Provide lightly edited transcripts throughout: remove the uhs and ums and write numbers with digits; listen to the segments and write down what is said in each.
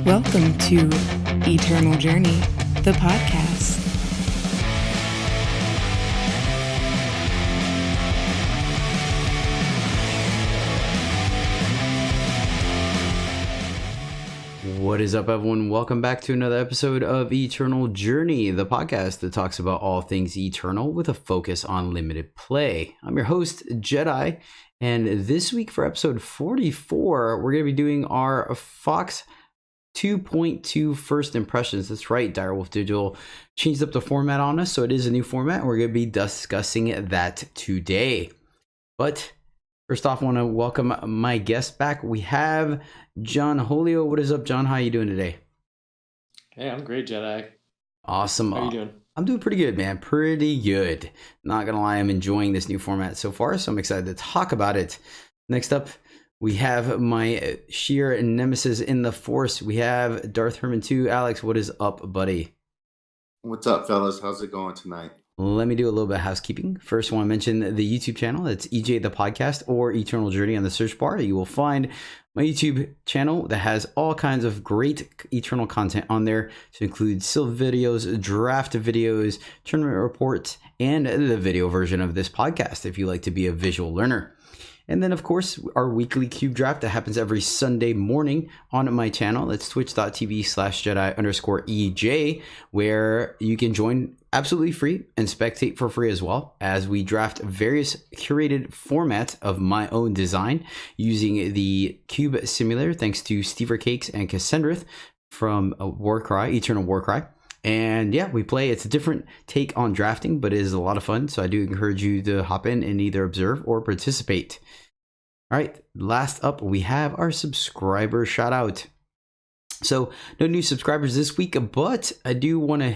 Welcome to Eternal Journey, the podcast. What is up, everyone? Welcome back to another episode of Eternal Journey, the podcast that talks about all things eternal with a focus on limited play. I'm your host, Jedi, and this week for episode 44, we're going to be doing our FoX 2.2 first impressions. That's right, Direwolf Digital changed up the format on us, so it is a new format. We're going to be discussing that today. But first off, I want to welcome my guest back. We have John Holio. What is up, John? How are you doing today? Hey, I'm great, Jedi. Awesome. How are you doing? I'm doing pretty good, man. Pretty good. Not gonna lie, I'm enjoying this new format so far, so I'm excited to talk about it. Next up, we have my sheer nemesis in the Force. We have Darth Herman 2. Alex, what is up, buddy? What's up, fellas? How's it going tonight? Let me do a little bit of housekeeping. First, I want to mention the YouTube channel. It's EJthePodcast or Eternal Journey on the search bar. You will find my YouTube channel that has all kinds of great Eternal content on there, to include Silv videos, draft videos, tournament reports, and the video version of this podcast if you like to be a visual learner. And then, of course, our weekly cube draft that happens every Sunday morning on my channel. It's twitch.tv/Jedi_EJ, where you can join absolutely free and spectate for free as well, as we draft various curated formats of my own design using the Cube Simulator, thanks to Stever Cakes and Cassandrith from Warcry, Eternal Warcry. And yeah, we play. It's a different take on drafting, but it is a lot of fun. So I do encourage you to hop in and either observe or participate. All right, last up, we have our subscriber shout out. So no new subscribers this week, but I do want to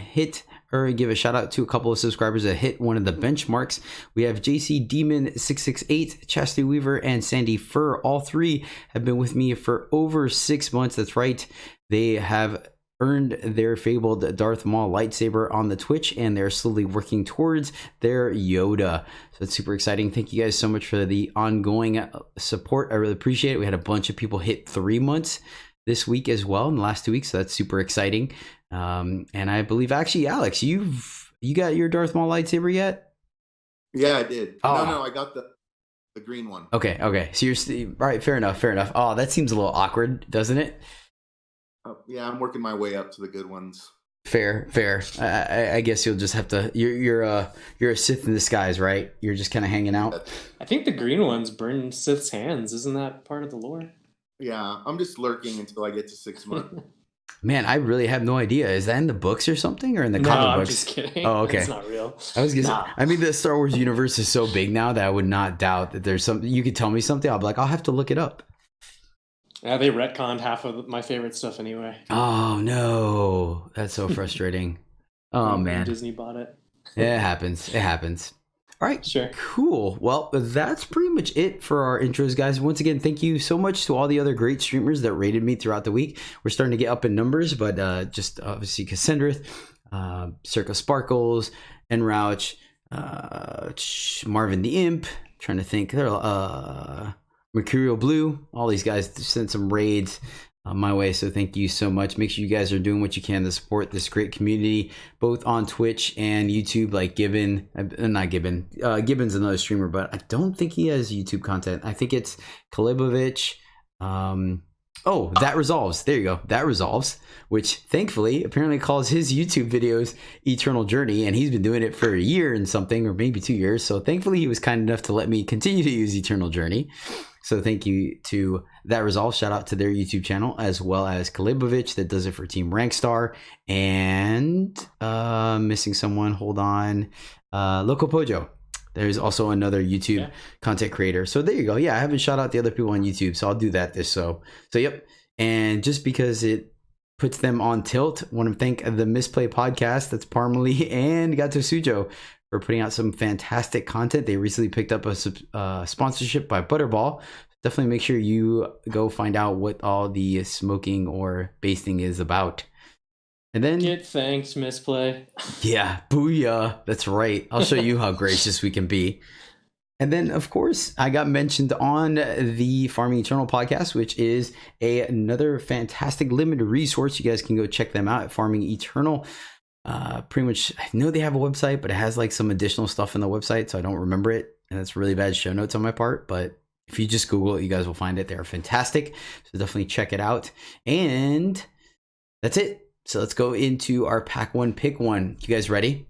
give a shout out to a couple of subscribers that hit one of the benchmarks. We have JC Demon 668, Chastity Weaver, and Sandy Fur. All three have been with me for over 6 months. That's right. They have earned their fabled Darth Maul lightsaber on the Twitch, and they're slowly working towards their Yoda. So it's super exciting. Thank you guys so much for the ongoing support. I really appreciate it. We had a bunch of people hit 3 months this week as well in the last 2 weeks, so that's super exciting. And I believe, actually, Alex, you got your Darth Maul lightsaber yet? Yeah, I did. Oh. No, I got the green one. Okay. So you're all right. Fair enough. Oh, that seems a little awkward, doesn't it? Yeah, I'm working my way up to the good ones. Fair. I guess you'll just have to. You're a Sith in disguise, right? You're just kind of hanging out. I think the green ones burn Sith's hands. Isn't that part of the lore? Yeah, I'm just lurking until I get to 6 months. Man, I really have no idea. Is that in the books or something, or in the comic books? I'm just kidding. Oh, okay. It's not real. I was gonna say, I mean, the Star Wars universe is so big now that I would not doubt that there's something. You could tell me something, I'll be like, I'll have to look it up. Yeah, they retconned half of my favorite stuff anyway. Oh no, that's so frustrating. Oh man, Disney bought it. It happens. All right, Sure. Cool. Well, that's pretty much it for our intros, guys. Once again, thank you so much to all the other great streamers that rated me throughout the week. We're starting to get up in numbers, but just obviously Cassandrith, Circa Sparkles, Enrouch, Marvin the Imp. Trying to think. Mercurial Blue. All these guys sent some raids my way, so thank you so much. Make sure you guys are doing what you can to support this great community, both on Twitch and YouTube. Like Gibbon's another streamer, but I don't think he has YouTube content. I think it's Kalibovich. That Resolves. There you go. That Resolves, which thankfully apparently calls his YouTube videos Eternal Journey, and he's been doing it for a year and something, or maybe 2 years. So thankfully he was kind enough to let me continue to use Eternal Journey. So thank you to That Resolve. Shout out to their YouTube channel, as well as Kalibovich that does it for Team Rankstar, and missing someone. Hold on. Loco Pojo. There's also another YouTube content creator. So there you go. Yeah, I haven't shout out the other people on YouTube, so I'll do that So yep. And just because it puts them on tilt, I want to thank the Misplay Podcast, that's Parmalee and Gato Sujo, for putting out some fantastic content. They recently picked up a sponsorship by Butterball. Definitely make sure you go find out what all the smoking or basting is about. And then Get thanked, Misplay. Yeah, booyah. That's right. I'll show you how gracious we can be. And then, of course, I got mentioned on the Farming Eternal podcast, which is another fantastic limited resource. You guys can go check them out at Farming Eternal. Pretty much, I know they have a website, but it has like some additional stuff in the website, so I don't remember it. And that's really bad show notes on my part. But if you just Google it, you guys will find it. They're fantastic. So definitely check it out. And that's it. So let's go into our pack one, pick one. You guys ready?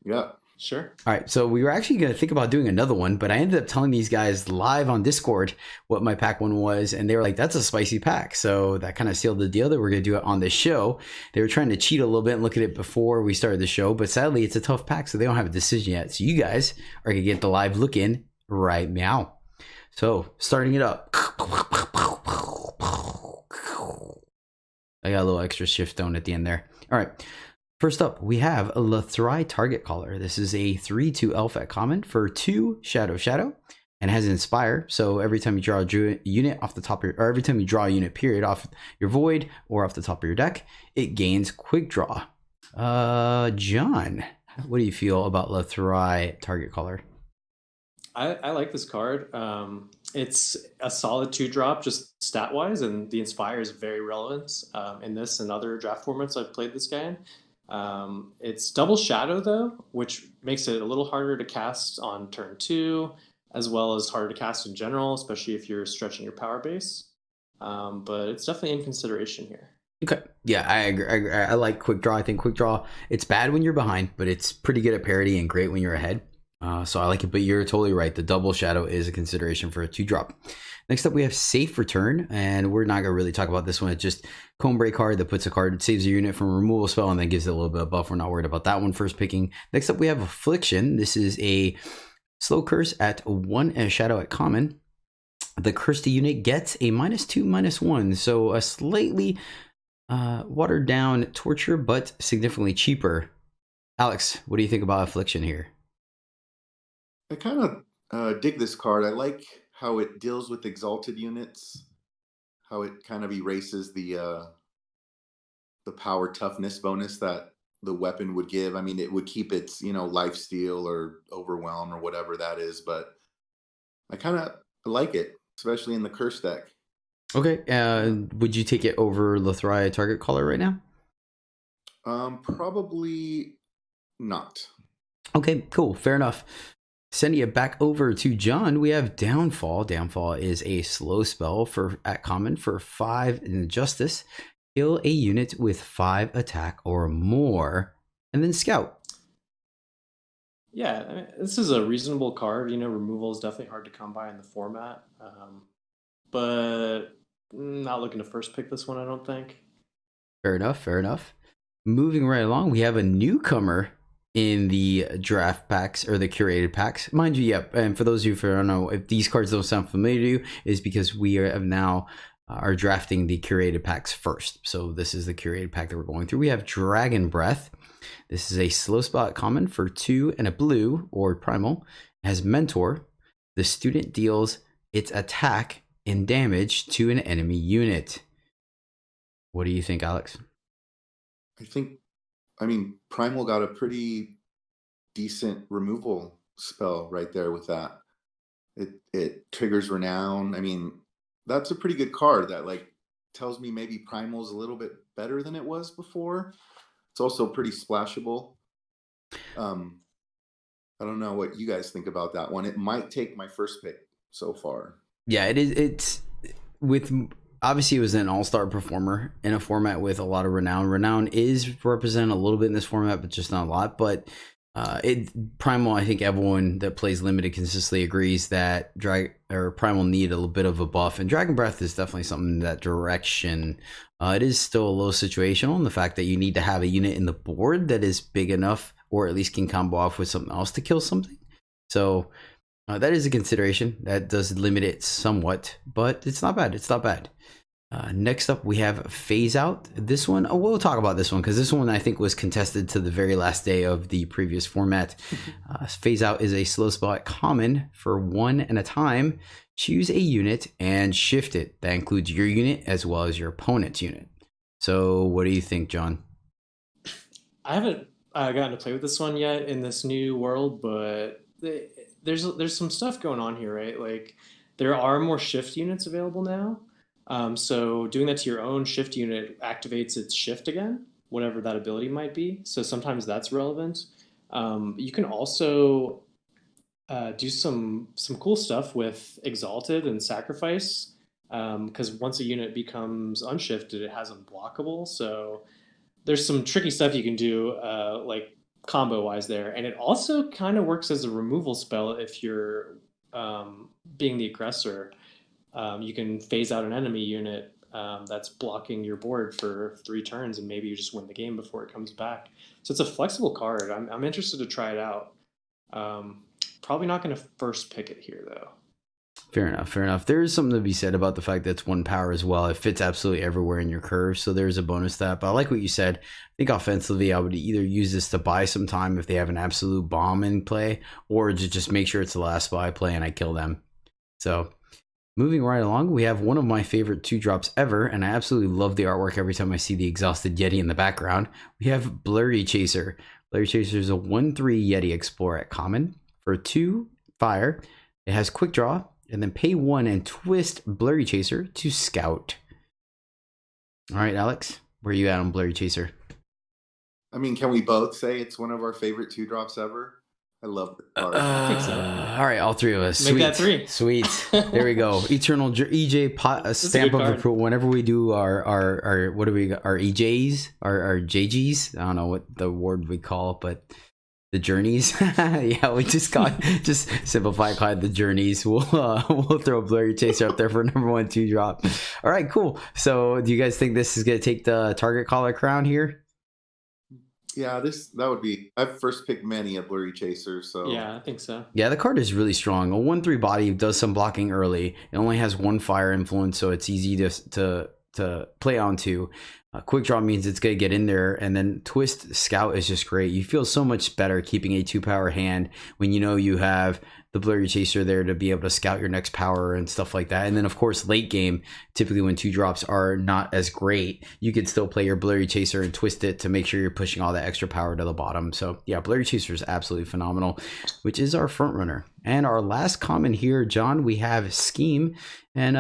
Yeah. Sure. All right, so we were actually going to think about doing another one, but I ended up telling these guys live on Discord what my pack one was, and they were like, that's a spicy pack. So that kind of sealed the deal that we're going to do it on this show. They were trying to cheat a little bit and look at it before we started the show, but sadly, it's a tough pack, so they don't have a decision yet. So you guys are going to get the live look in right now. So starting it up. I got a little extra shift tone at the end there. All right. First up, we have a Lothrai Target Caller. This is a 3/2 elf at common for 2 Shadow, and has Inspire. So every time you draw a unit off the top of your, or every time you draw a unit period off your void or off the top of your deck, it gains Quick Draw. John, what do you feel about Lothrai Target Caller? I like this card. It's a solid 2-drop just stat wise, and the Inspire is very relevant in this and other draft formats I've played this guy in. It's double shadow though, which makes it a little harder to cast on turn 2, as well as harder to cast in general, especially if you're stretching your power base. But it's definitely in consideration here. Okay, yeah, I agree. I like Quick Draw. I think Quick Draw, it's bad when you're behind, but it's pretty good at parity and great when you're ahead. So I like it, but you're totally right. The double shadow is a consideration for a 2-drop. Next up, we have Safe Return, and we're not going to really talk about this one. It's just Comb Break card that puts a card, saves a unit from a removal spell, and then gives it a little bit of buff. We're not worried about that one first picking. Next up, we have Affliction. This is a slow curse at 1 and a shadow at common. The cursed unit gets a -2/-1, so a slightly watered down torture, but significantly cheaper. Alex, what do you think about Affliction here? I kind of dig this card. I like how it deals with exalted units, how it kind of erases the power toughness bonus that the weapon would give. I mean, it would keep its, life steal or overwhelm or whatever that is, but I kind of like it, especially in the curse deck. Okay, would you take it over Lothrai Target Caller right now? Probably not. Okay, cool, fair enough. Sending it back over to John, we have Downfall. Downfall is a slow spell at common for 5 in Justice. Kill a unit with 5 attack or more, and then Scout. Yeah, I mean, this is a reasonable card. Removal is definitely hard to come by in the format, but not looking to first pick this one, I don't think. Fair enough. Moving right along, we have a newcomer in the draft packs or the curated packs, mind you. Yep. And for those of you who don't know, if these cards don't sound familiar to you, is because we are now drafting the curated packs first. So this is the curated pack that we're going through. We have Dragon Breath. This is a slow spot common for 2 and a blue or primal. It has Mentor. The student deals its attack and damage to an enemy unit. What do you think, Alex? I mean, Primal got a pretty decent removal spell right there with that. It triggers Renown. I mean, that's a pretty good card that tells me maybe Primal's a little bit better than it was before. It's also pretty splashable. I don't know what you guys think about that one. It might take my first pick so far. Yeah, it is. It's with. Obviously, it was an all-star performer in a format with a lot of renown. Renown is represented a little bit in this format, but just not a lot. But Primal, I think everyone that plays limited consistently agrees that Primal need a little bit of a buff, and Dragon Breath is definitely something in that direction. It is still a little situational in the fact that you need to have a unit in the board that is big enough, or at least can combo off with something else to kill something. So that is a consideration. That does limit it somewhat, but it's not bad. Next up, we have Phase Out. This one, we'll talk about this one because this one I think was contested to the very last day of the previous format. Phase Out is a slow spot common for 1 at a time. Choose a unit and shift it. That includes your unit as well as your opponent's unit. So what do you think, John? I haven't gotten to play with this one yet in this new world, but there's some stuff going on here, right? Like there are more shift units available now. So doing that to your own shift unit activates its shift again, whatever that ability might be. So sometimes that's relevant. You can also do some cool stuff with Exalted and Sacrifice, because once a unit becomes unshifted, it has unblockable. So there's some tricky stuff you can do, like combo wise there, and it also kind of works as a removal spell if you're being the aggressor. You can phase out an enemy unit that's blocking your board for 3 turns, and maybe you just win the game before it comes back. So it's a flexible card. I'm interested to try it out. Probably not going to first pick it here though. Fair enough. Fair enough. There is something to be said about the fact that it's 1 power as well. It fits absolutely everywhere in your curve, so there's a bonus to that. But I like what you said. I think offensively, I would either use this to buy some time if they have an absolute bomb in play, or to just make sure it's the last spell I play and I kill them. So moving right along, we have one of my favorite 2-drops ever, and I absolutely love the artwork every time I see the exhausted Yeti in the background. We have Blurry Chaser. Blurry Chaser is a 1/3 Yeti Explorer at common. For 2 fire, it has quick draw, and then pay 1 and twist Blurry Chaser to scout. All right, Alex, where are you at on Blurry Chaser? I mean, can we both say it's one of our favorite 2-drops ever? I love the card. I think so. All right, all 3 of us. Make Sweet. that 3. Sweet. There we go. Eternal stamp of approval. Whenever we do our what do we got? Our EJs, our JGs. I don't know what the word we call it, but the journeys. Yeah, we just simplify the journeys. We'll throw a Blurry Chaser up there for number 1 2-drop. All right, cool. So do you guys think this is gonna take the target collar crown here? Yeah, that would be. I've first picked many a Blurry Chaser, so Yeah, I think so. Yeah, the card is really strong. A 1/3 body does some blocking early. It only has 1 fire influence, so it's easy to play onto. Quick draw means it's going to get in there, and then twist scout is just great. You feel so much better keeping a 2-power hand when you know you have the Blurry Chaser there to be able to scout your next power and stuff like that. And then of course late game, typically when 2-drops are not as great, you could still play your Blurry Chaser and twist it to make sure you're pushing all that extra power to the bottom. So yeah, Blurry Chaser is absolutely phenomenal, which is our front runner. And our last comment here, John, we have Scheme, and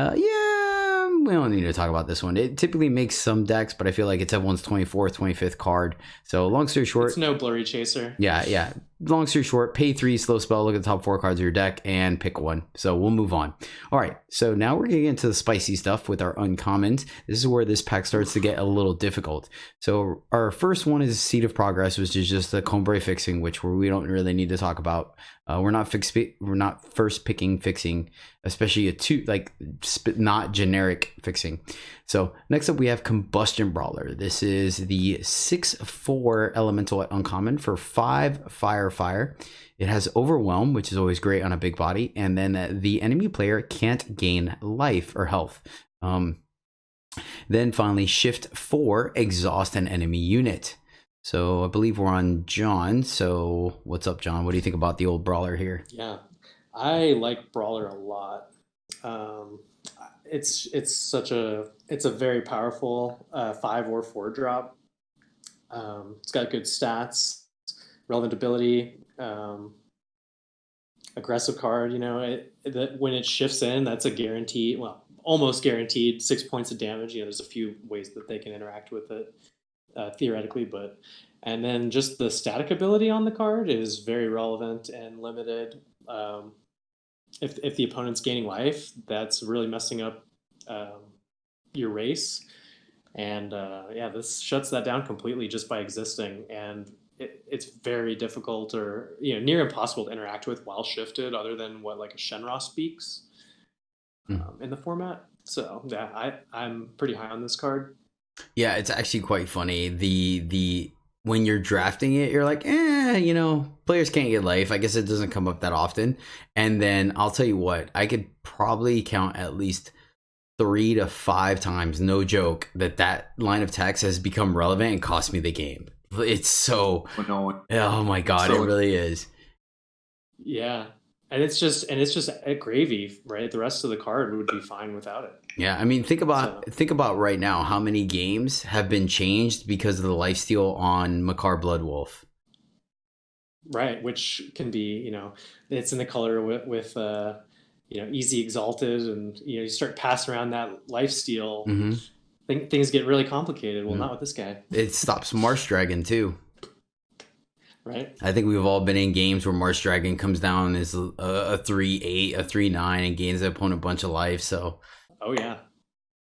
we don't need to talk about this one. It typically makes some decks, but I feel like it's everyone's 24th, 25th card. So long story short, it's no Blurry Chaser. Yeah. Long story short, pay 3, slow spell, look at the top 4 cards of your deck, and pick 1. So we'll move on. All right, so now we're going to get into the spicy stuff with our uncommons. This is where this pack starts to get a little difficult. So our first one is Seed of Progress, which is just the Combray fixing, which we don't really need to talk about. We're not first picking fixing, especially a 2, not generic fixing. So next up we have Combustion Brawler. This is the 6/4 elemental at uncommon for 5 fire. It has Overwhelm, which is always great on a big body, and then the enemy player can't gain life or health. Then finally Shift 4, exhaust an enemy unit. So I believe we're on John. So what's up, John? What do you think about the old Brawler here? Yeah, I like Brawler a lot. It's a very powerful 5 or 4 drop. It's got good stats, relevant ability, aggressive card. You know, when it shifts in, that's a guaranteed, almost guaranteed 6 points of damage. You know, there's a few ways that they can interact with it theoretically, and then just the static ability on the card is very relevant and limited. If the opponent's gaining life, that's really messing up your race. And this shuts that down completely just by existing. And it's very difficult or near impossible to interact with while shifted, other than what like a Shenra speaks in the format. So yeah, I'm pretty high on this card. Yeah, it's actually quite funny. The when you're drafting it, you're like, players can't get life. I guess it doesn't come up that often. And then I'll tell you what, I could probably count at least 3 to 5 times, no joke, that line of text has become relevant and cost me the game. It's so, oh my God, it really is. Yeah. And it's just a gravy, right? The rest of the card would be fine without it. Yeah, I mean, think about right now how many games have been changed because of the lifesteal on Makar Bloodwolf. Right, which can be, it's in the color with easy exalted, and you start passing around that life steal, Mm-hmm. things get really complicated. Well, not with this guy, It stops Marsh Dragon too. right? I think we've all been in games where Marsh Dragon comes down as a 3/8, a 3/9, and gains the opponent a bunch of life. So, Oh yeah,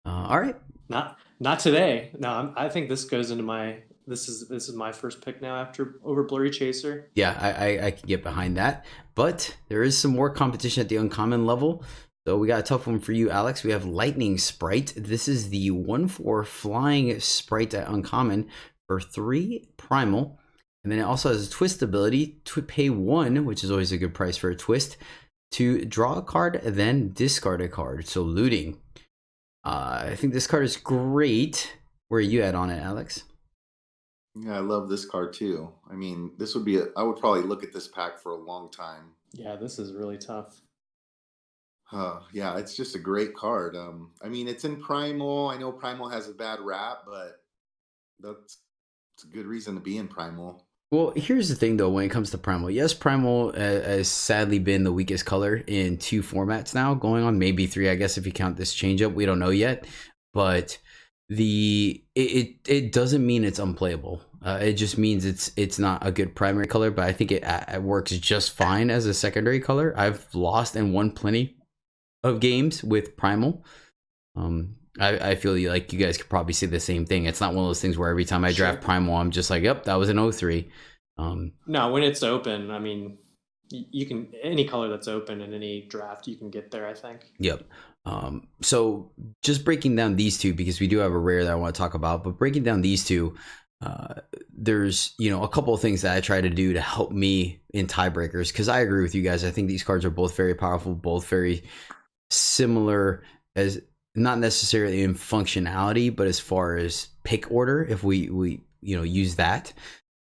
all right. not today. No, I think this goes into my this is my first pick now after over Blurry Chaser. Yeah, I can get behind that. But there is some more competition at the uncommon level. So we got a tough one for you, Alex. We have Lightning Sprite. This is the 1/4 flying sprite at uncommon for 3 primal. And then it also has a twist ability to pay 1, which is always a good price for a twist, to draw a card, then discard a card. So looting. I think this card is great. Where are you at on it, Alex? Yeah, I love this card too. I mean, this would be I would probably look at this pack for a long time. Yeah, this is really tough. Yeah, it's just a great card. I mean, it's in Primal. I know Primal has a bad rap, but it's a good reason to be in Primal. Well, here's the thing, though, when it comes to Primal. Yes, Primal has sadly been the weakest color in 2 formats now, going on maybe 3, I guess, if you count this change up. We don't know yet. But it doesn't mean it's unplayable. It just means it's not a good primary color, but I think it works just fine as a secondary color. I've lost and won plenty of games with Primal. I feel like you guys could probably say the same thing. It's not one of those things where every time I draft Primal, I'm just like, yep, that was an 03. No, when it's open, I mean, you can, any color that's open in any draft, you can get there, I think. Yep. So just breaking down these two, because we do have a rare that I want to talk about, but breaking down these two, there's a couple of things that I try to do to help me in tiebreakers, because I agree with you guys. I think these cards are both very powerful, both very similar, as not necessarily in functionality, but as far as pick order, if we use that.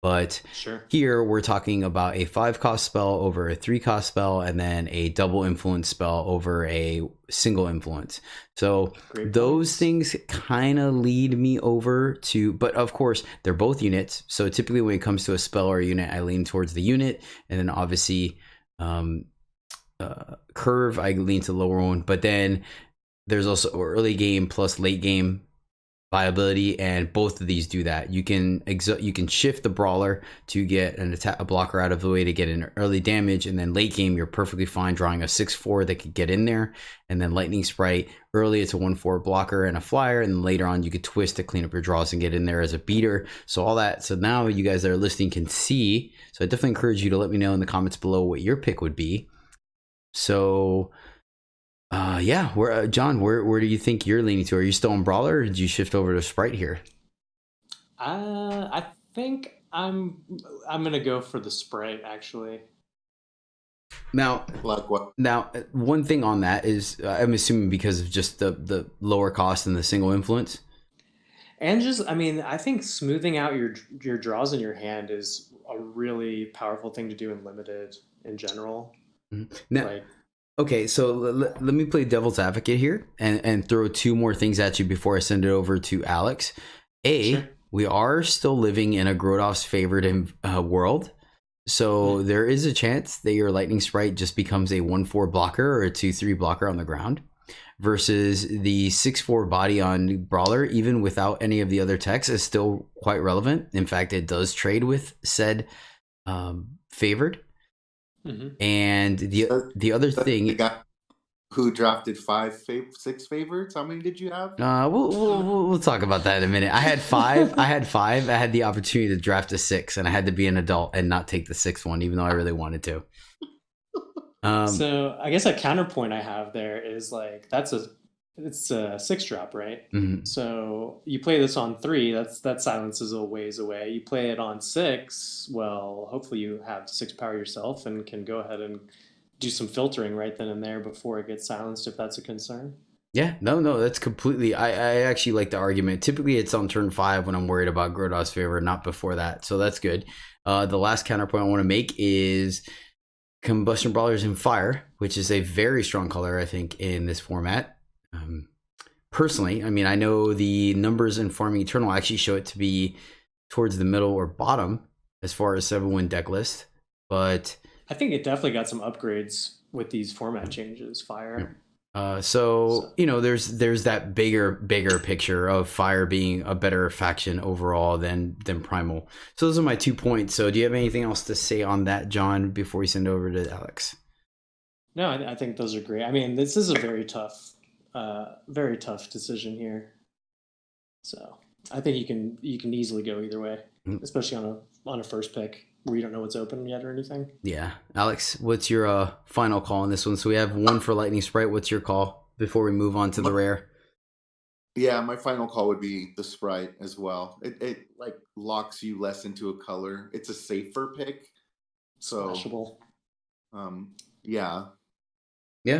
But sure, here we're talking about a 5-cost spell over a 3-cost spell, and then a double influence spell over a single influence. So those things kind of lead me over to, but of course they're both units. So typically when it comes to a spell or a unit, I lean towards the unit, and then obviously curve, I lean to the lower one. But then there's also early game plus late game viability, and both of these do that. You can shift the brawler to get a blocker out of the way to get an early damage, and then late game you're perfectly fine drawing a 6/4 that could get in there. And then Lightning Sprite, early it's a 1/4 blocker and a flyer, and later on you could twist to clean up your draws and get in there as a beater. So all that, so now you guys that are listening can see. So I definitely encourage you to let me know in the comments below what your pick would be. So yeah, John, where do you think you're leaning to? Are you still on Brawler, or did you shift over to Sprite here? I think I'm gonna go for the Sprite, actually. Now, like what? Now, one thing on that is, I'm assuming because of just the lower cost and the single influence. And just, I mean, I think smoothing out your draws in your hand is a really powerful thing to do in limited in general. Now, okay, so let me play devil's advocate here and throw 2 more things at you before I send it over to Alex. Sure. We are still living in a Grodov's favored world. So there is a chance that your Lightning Sprite just becomes a 1/4 blocker or a 2/3 blocker on the ground, versus the 6/4 body on Brawler, even without any of the other techs, is still quite relevant. In fact, it does trade with said favored. And the other thing, the guy who drafted 6 favorites. How many did you have? We'll talk about that in a minute. I had 5. I had the opportunity to draft a 6, and I had to be an adult and not take the 6th one, even though I really wanted to. So I guess a counterpoint I have there is like it's a 6-drop, right? Mm-hmm. So you play this on 3, that silence is a ways away. You play it on 6, well, hopefully you have 6 power yourself and can go ahead and do some filtering right then and there before it gets silenced, if that's a concern. Yeah, no, that's completely. I actually like the argument. Typically, it's on turn 5 when I'm worried about Grodov's favor, not before that. So that's good. The last counterpoint I want to make is Combustion Brawlers in Fire, which is a very strong color, I think, in this format. Personally, I mean, I know the numbers in Farming Eternal actually show it to be towards the middle or bottom as far as 7-win deck list. but I think it definitely got some upgrades with these format changes. Fire. So. There's that bigger picture of Fire being a better faction overall than Primal. So those are my 2 points. So do you have anything else to say on that, John, before we send over to Alex? No, I think those are great. I mean, this is a very tough decision here. So I think you can easily go either way, especially on a first pick where you don't know what's open yet or anything. Yeah. Alex, what's your final call on this one? So we have one for Lightning Sprite. What's your call before we move on to the rare? Yeah, my final call would be the Sprite as well. It like locks you less into a color. It's a safer pick. So Splashable. Yeah.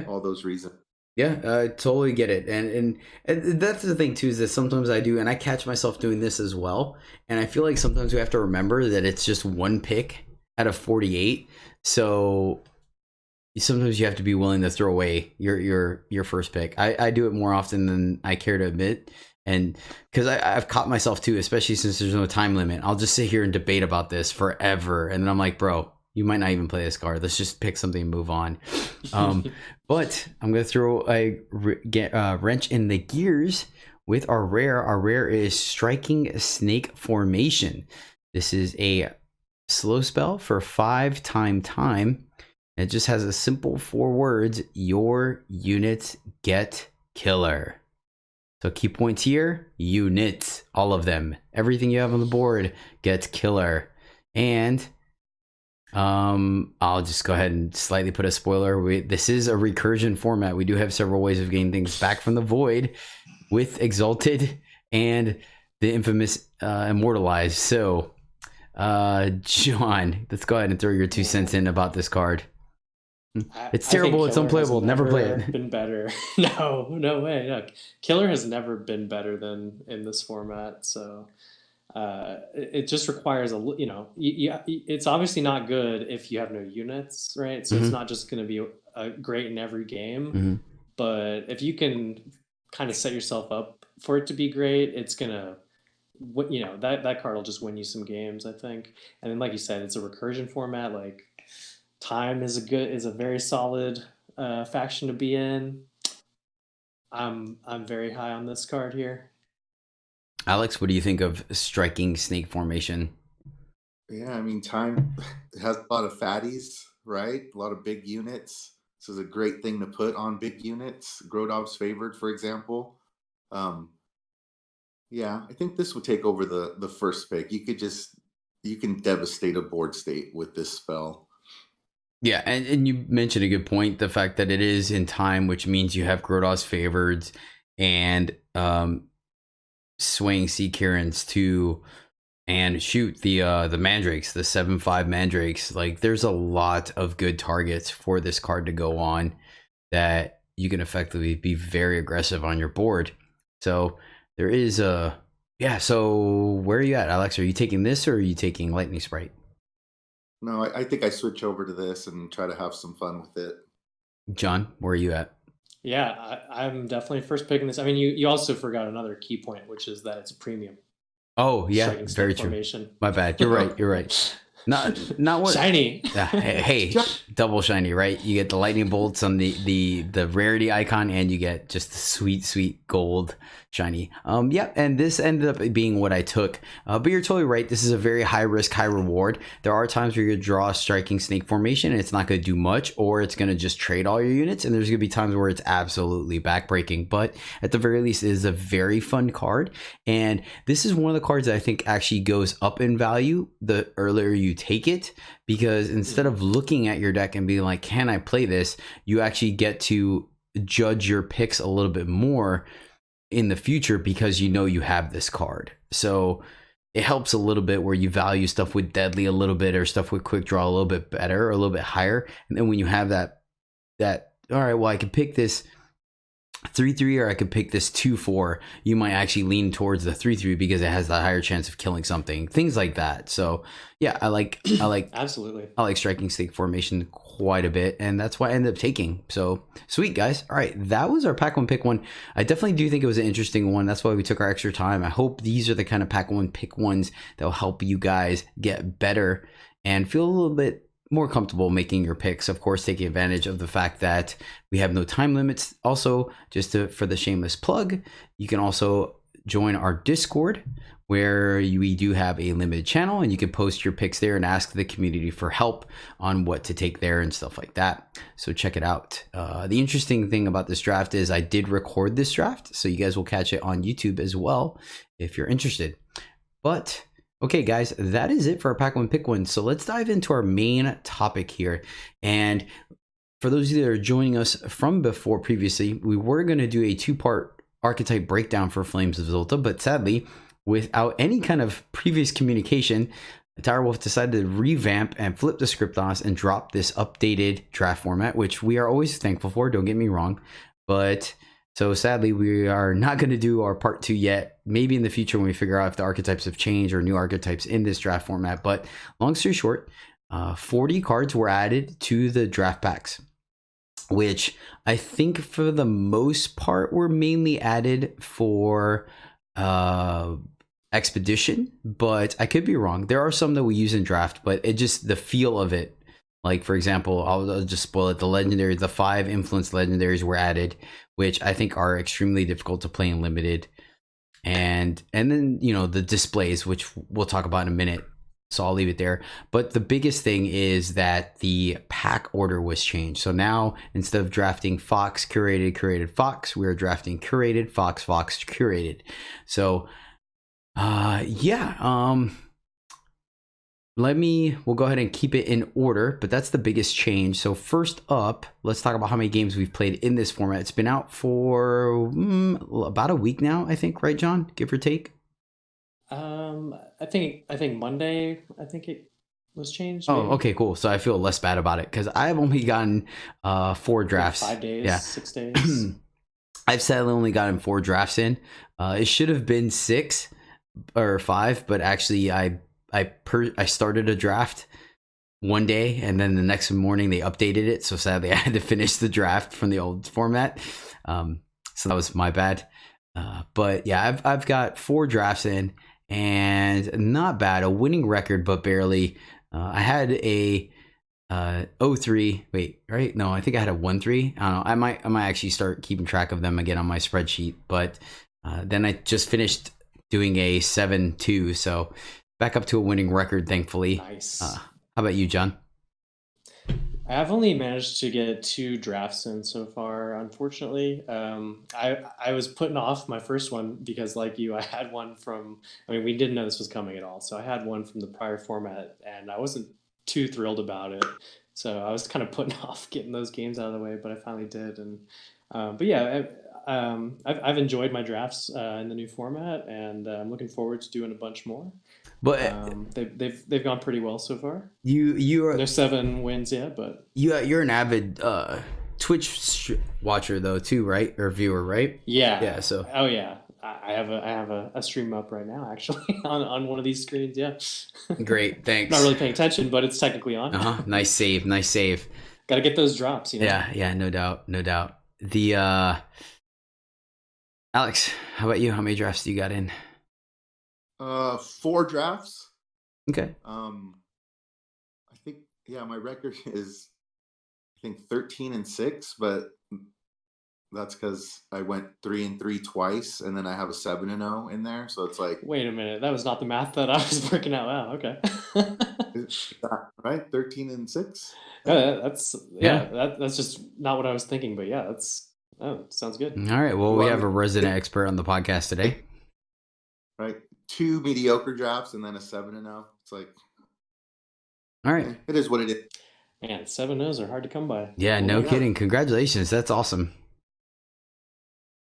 All those reasons. Yeah, I totally get it. And that's the thing too, is that sometimes I do, and I catch myself doing this as well. And I feel like sometimes we have to remember that it's just one pick out of 48. So sometimes you have to be willing to throw away your first pick. I do it more often than I care to admit. And because I've caught myself too, especially since there's no time limit, I'll just sit here and debate about this forever. And then I'm like, bro, you might not even play this card. Let's just pick something and move on. But I'm going to throw a wrench in the gears with our rare. Our rare is Striking Snake Formation. This is a slow spell for 5 time. It just has a simple 4 words. Your units get killer. So key points here, units, all of them. Everything you have on the board gets killer. And I'll just go ahead and slightly put a spoiler. This is a recursion format. We do have several ways of getting things back from the void with Exalted and the infamous Immortalized. So, John, let's go ahead and throw your 2 cents in about this card. It's terrible. It's unplayable. Never play it. Been better. No way. No. Killer has never been better than in this format. So it just requires it's obviously not good if you have no units, right? So it's not just going to be great in every game, but if you can kind of set yourself up for it to be great, it's gonna, that card will just win you some games, I think. And then, like you said, it's a recursion format. Like time is a very solid faction to be in. I'm very high on this card here. Alex, what do you think of Striking Snake Formation? Yeah, I mean, time has a lot of fatties, right? A lot of big units. This is a great thing to put on big units. Grodov's favored, for example. Yeah, I think this would take over the first pick. You can devastate a board state with this spell. Yeah, and you mentioned a good point. The fact that it is in time, which means you have Grodov's favored and Swaying Sea Kirans too, and shoot the Mandrakes, the 7/5 Mandrakes. Like there's a lot of good targets for this card to go on that you can effectively be very aggressive on your board. So there is so where are you at, Alex? Are you taking this or are you taking Lightning Sprite? No, I think I switch over to this and try to have some fun with it. John, where are you at? Yeah, I'm definitely first picking this. I mean, you also forgot another key point, which is that it's a premium. Oh yeah, very true. Formation. My bad. You're right. You're right. Not what shiny. Hey, double shiny, right? You get the lightning bolts on the rarity icon, and you get just the sweet gold shiny. And this ended up being what I took. But you're totally right. This is a very high risk, high reward. There are times where you draw a Striking Snake Formation, and it's not going to do much, or it's going to just trade all your units. And there's going to be times where it's absolutely backbreaking. But at the very least, it is a very fun card. And this is one of the cards that I think actually goes up in value the earlier you take it, because instead of looking at your deck and being like, can I play this, you actually get to judge your picks a little bit more in the future because you know you have this card. So it helps a little bit where you value stuff with Deadly a little bit or stuff with Quick Draw a little bit better or a little bit higher. And then when you have that all right, well, I can pick this 3/3 or I could pick this 2/4, you might actually lean towards the 3/3 because it has the higher chance of killing something, things like that. So yeah, I like absolutely. I like Striking Snake Formation quite a bit, and that's why I ended up taking. So sweet, guys. All right, that was our pack one pick one. I definitely do think it was an interesting one. That's why we took our extra time. I hope these are the kind of pack one pick ones that will help you guys get better and feel a little bit more comfortable making your picks. Of course, taking advantage of the fact that we have no time limits. Also, for the shameless plug, you can also join our Discord, where we do have a limited channel, and you can post your picks there and ask the community for help on what to take there and stuff like that. So check it out. The interesting thing about this draft is I did record this draft, so you guys will catch it on YouTube as well if you're interested. But okay, guys, that is it for our Pack One Pick One. So let's dive into our main topic here. And for those of you that are joining us from before previously, we were going to do a 2-part archetype breakdown for Flames of Zolta, but sadly, without any kind of previous communication, Direwolf decided to revamp and flip the script on us and drop this updated draft format, which we are always thankful for, don't get me wrong. But so sadly, we are not going to do our part 2 yet. Maybe in the future when we figure out if the archetypes have changed or new archetypes in this draft format. But long story short, 40 cards were added to the draft packs, which I think for the most part were mainly added for Expedition, but I could be wrong. There are some that we use in draft, but it just, the feel of it, like for example, I'll just spoil it, the 5 influence legendaries were added, which I think are extremely difficult to play in limited, and then the displays, which we'll talk about in a minute, so I'll leave it there. But the biggest thing is that the pack order was changed. So now instead of drafting FoX, curated, FoX, we're drafting curated, FoX, curated. So we'll go ahead and keep it in order, but that's the biggest change. So first up, let's talk about how many games we've played in this format. It's been out for about a week now, I think, right, John? Give or take. I think Monday, I think it was changed. Oh, maybe. okay, cool. So I feel less bad about it because I've only gotten 4 drafts. 5 days, yeah. 6 days. I've sadly only gotten 4 drafts in. It should have been 6 or 5, but actually I started a draft one day and then the next morning they updated it. So sadly I had to finish the draft from the old format. So that was my bad. But yeah, I've got 4 drafts in and not bad, a winning record, but barely. I had a 0-3. Wait, right? No, I think I had a 1-3. I don't know. I might actually start keeping track of them again on my spreadsheet. But then I just finished doing a 7-2, so back up to a winning record, thankfully. Nice. How about you, John? I've only managed to get 2 drafts in so far, unfortunately. I was putting off my first one because, like you, I had one from, we didn't know this was coming at all. So I had one from the prior format and I wasn't too thrilled about it. So I was kind of putting off getting those games out of the way, but I finally did. And but yeah, I've enjoyed my drafts in the new format, and I'm looking forward to doing a bunch more. But They've gone pretty well so far. You are, no 7 wins yet, but you're an avid Twitch watcher though too, right? Or viewer, right? Yeah. So yeah, I have a stream up right now actually on one of these screens. Yeah. Great, thanks. Not really paying attention, but it's technically on. Nice save. Got to get those drops, Yeah, no doubt. The Alex, how about you? How many drafts do you got in? 4 drafts. Okay. I think my record is 13-6, but that's because I went 3-3 twice, and then I have a 7-0 in there. So it's like, wait a minute, that was not the math that I was working out. Wow, okay. Is that right? 13-6. That's just not what I was thinking, but yeah, sounds good. All right. Well, we have a resident expert on the podcast today. Right. 2 mediocre drafts and then a 7-0. It's like, all right. It is what it is. Man, 7-0s are hard to come by. Yeah, no kidding. Congratulations. That's awesome.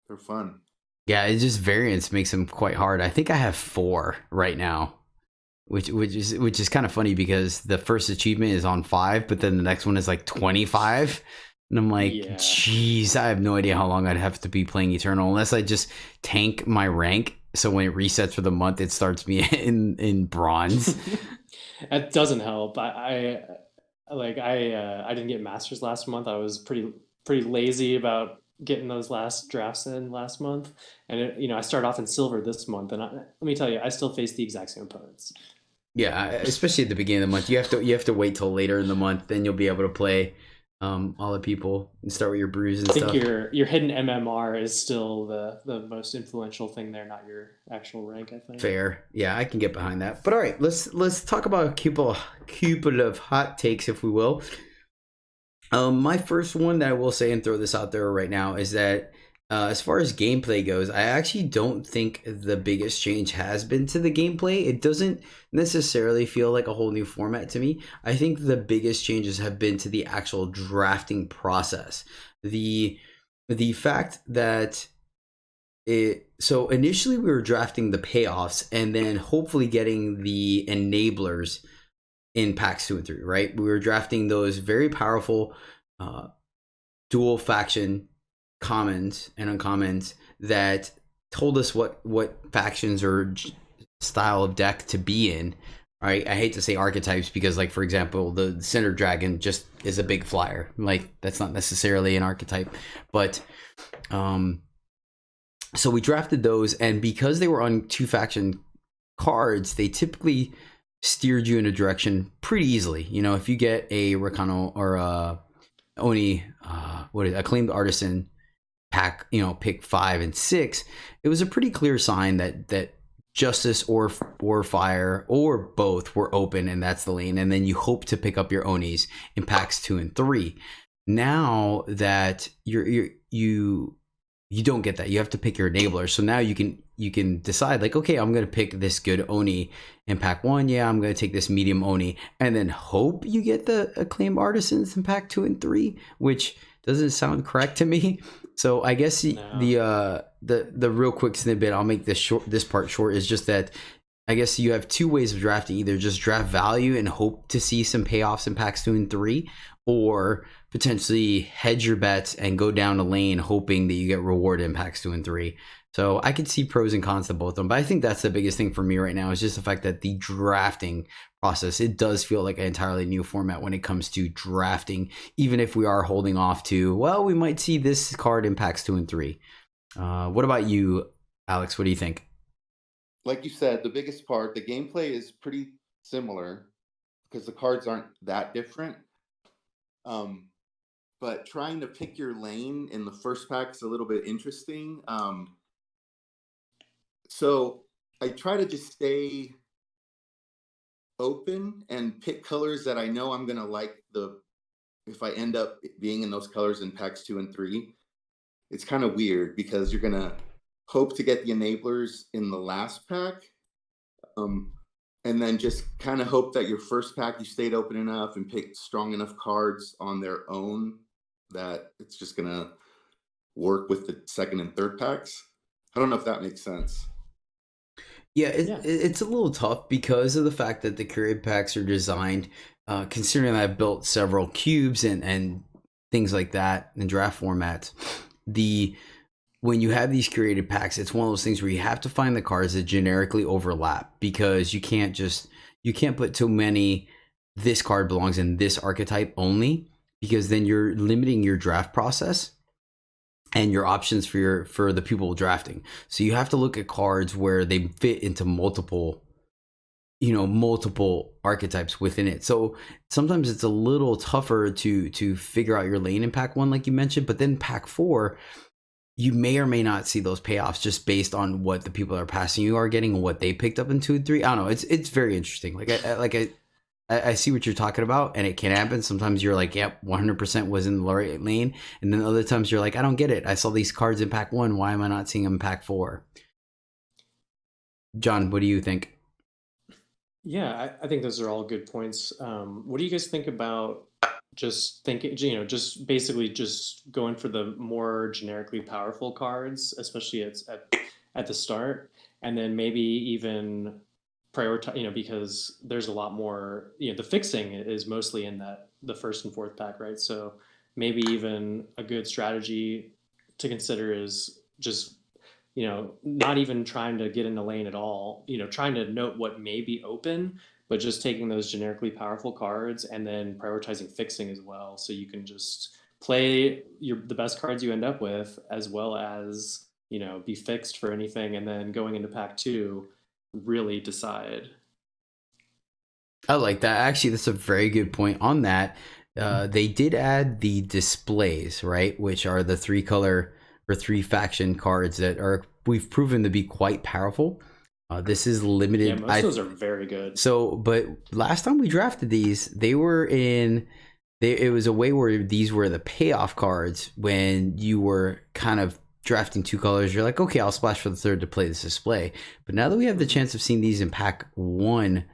They're fun. Yeah, it just variance makes them quite hard. I think I have 4 right now, which is kind of funny because the first achievement is on 5, but then the next one is like 25. And I'm like, geez, I have no idea how long I'd have to be playing Eternal unless I just tank my rank. So when it resets for the month, it starts me in bronze. That doesn't help. I didn't get Masters last month. I was pretty lazy about getting those last drafts in last month. And I started off in Silver this month. And let me tell you, I still face the exact same opponents. Yeah, especially at the beginning of the month, you have to wait till later in the month, then you'll be able to play all the people and start with your brews and I think stuff. your hidden MMR is still the most influential thing there, not your actual rank, I think. Fair, yeah, I can get behind that. But all right, let's talk about a couple of hot takes, if we will. My first one that I will say and throw this out there right now is that as far as gameplay goes, I actually don't think the biggest change has been to the gameplay. It doesn't necessarily feel like a whole new format to me. I think the biggest changes have been to the actual drafting process. The the fact that so initially we were drafting the payoffs and then hopefully getting the enablers in packs 2 and 3, right? We were drafting those very powerful uh, dual faction commons and uncommons that told us what factions or style of deck to be in. Right? I hate to say archetypes because, like, for example, the Cinder Dragon just is a big flyer. Like, that's not necessarily an archetype, but so we drafted those, and because they were on 2 faction cards, they typically steered you in a direction pretty easily. You know, if you get a Rakano or a Oni, acclaimed artisan pack, pick 5 and 6, it was a pretty clear sign that justice or fire or both were open, and that's the lane. And then you hope to pick up your Onis in packs 2 and 3. Now that you don't get that, you have to pick your enabler. So now you can decide, like, okay, I'm gonna pick this good Oni in pack 1. Yeah, I'm gonna take this medium Oni, and then hope you get the acclaimed artisans in pack 2 and 3, which doesn't sound correct to me. So I guess No. the real quick snippet, I'll make this part short, is just that I guess you have 2 ways of drafting. Either just draft value and hope to see some payoffs in packs 2 and 3, or potentially hedge your bets and go down a lane hoping that you get rewarded in packs 2 and 3. So I could see pros and cons to both of them, but I think that's the biggest thing for me right now is just the fact that the drafting process, it does feel like an entirely new format when it comes to drafting, even if we are holding off to, well, we might see this card in packs 2 and 3. What about you, Alex? What do you think? Like you said, the biggest part, the gameplay is pretty similar because the cards aren't that different. But trying to pick your lane in the first pack is a little bit interesting. So I try to just stay open and pick colors that I know I'm gonna like if I end up being in those colors in packs 2 and 3. It's kind of weird because you're gonna hope to get the enablers in the last pack. And then just kind of hope that your first pack you stayed open enough and picked strong enough cards on their own that it's just gonna work with the second and third packs. I don't know if that makes sense. Yeah, Yeah. it's a little tough because of the fact that the curated packs are designed, considering that I've built several cubes and things like that in draft formats. The When you have these curated packs, it's one of those things where you have to find the cards that generically overlap, because you can't put too many this card belongs in this archetype only, because then you're limiting your draft process and your options for the people drafting. So you have to look at cards where they fit into multiple archetypes within it. So sometimes it's a little tougher to figure out your lane in pack 1, like you mentioned, but then pack 4, you may or may not see those payoffs just based on what the people that are passing you are getting and what they picked up in 2 and 3. I don't know. It's very interesting. I see what you're talking about, and it can happen. Sometimes you're like, yep, 100% was in the right lane, and then other times you're like, I don't get it. I saw these cards in pack 1. Why am I not seeing them in pack 4? John, what do you think? Yeah, I think those are all good points. What do you guys think about just thinking, just basically just going for the more generically powerful cards, especially at the start, and then maybe even prioritize, because there's a lot more, the fixing is mostly in the first and fourth pack, right? So maybe even a good strategy to consider is just not even trying to get in the lane at all, trying to note what may be open, but just taking those generically powerful cards and then prioritizing fixing as well. So you can just play the best cards you end up with, as well as, be fixed for anything. And then going into pack 2, really decide. I like that. Actually, that's a very good point on that. They did add the displays, right? Which are the 3-color or 3-faction cards that are we've proven to be quite powerful. This is limited. Yeah, most of those are very good. So, but last time we drafted these, they were in. It was a way where these were the payoff cards when you were kind of drafting 2 colors. You're like, okay, I'll splash for the 3rd to play this display. But now that we have the chance of seeing these in pack 1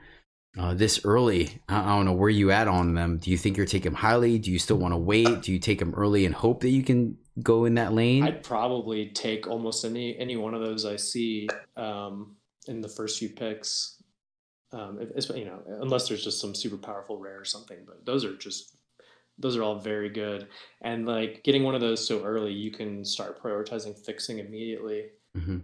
this early, I don't know where you at on them. Do you think you're taking them highly? Do you still want to wait? Do you take them early and hope that you can go in that lane? I'd probably take almost any one of those I see in the first few picks. Unless there's just some super powerful rare or something. But those are all very good. And like getting one of those so early, you can start prioritizing fixing immediately. Mm-hmm.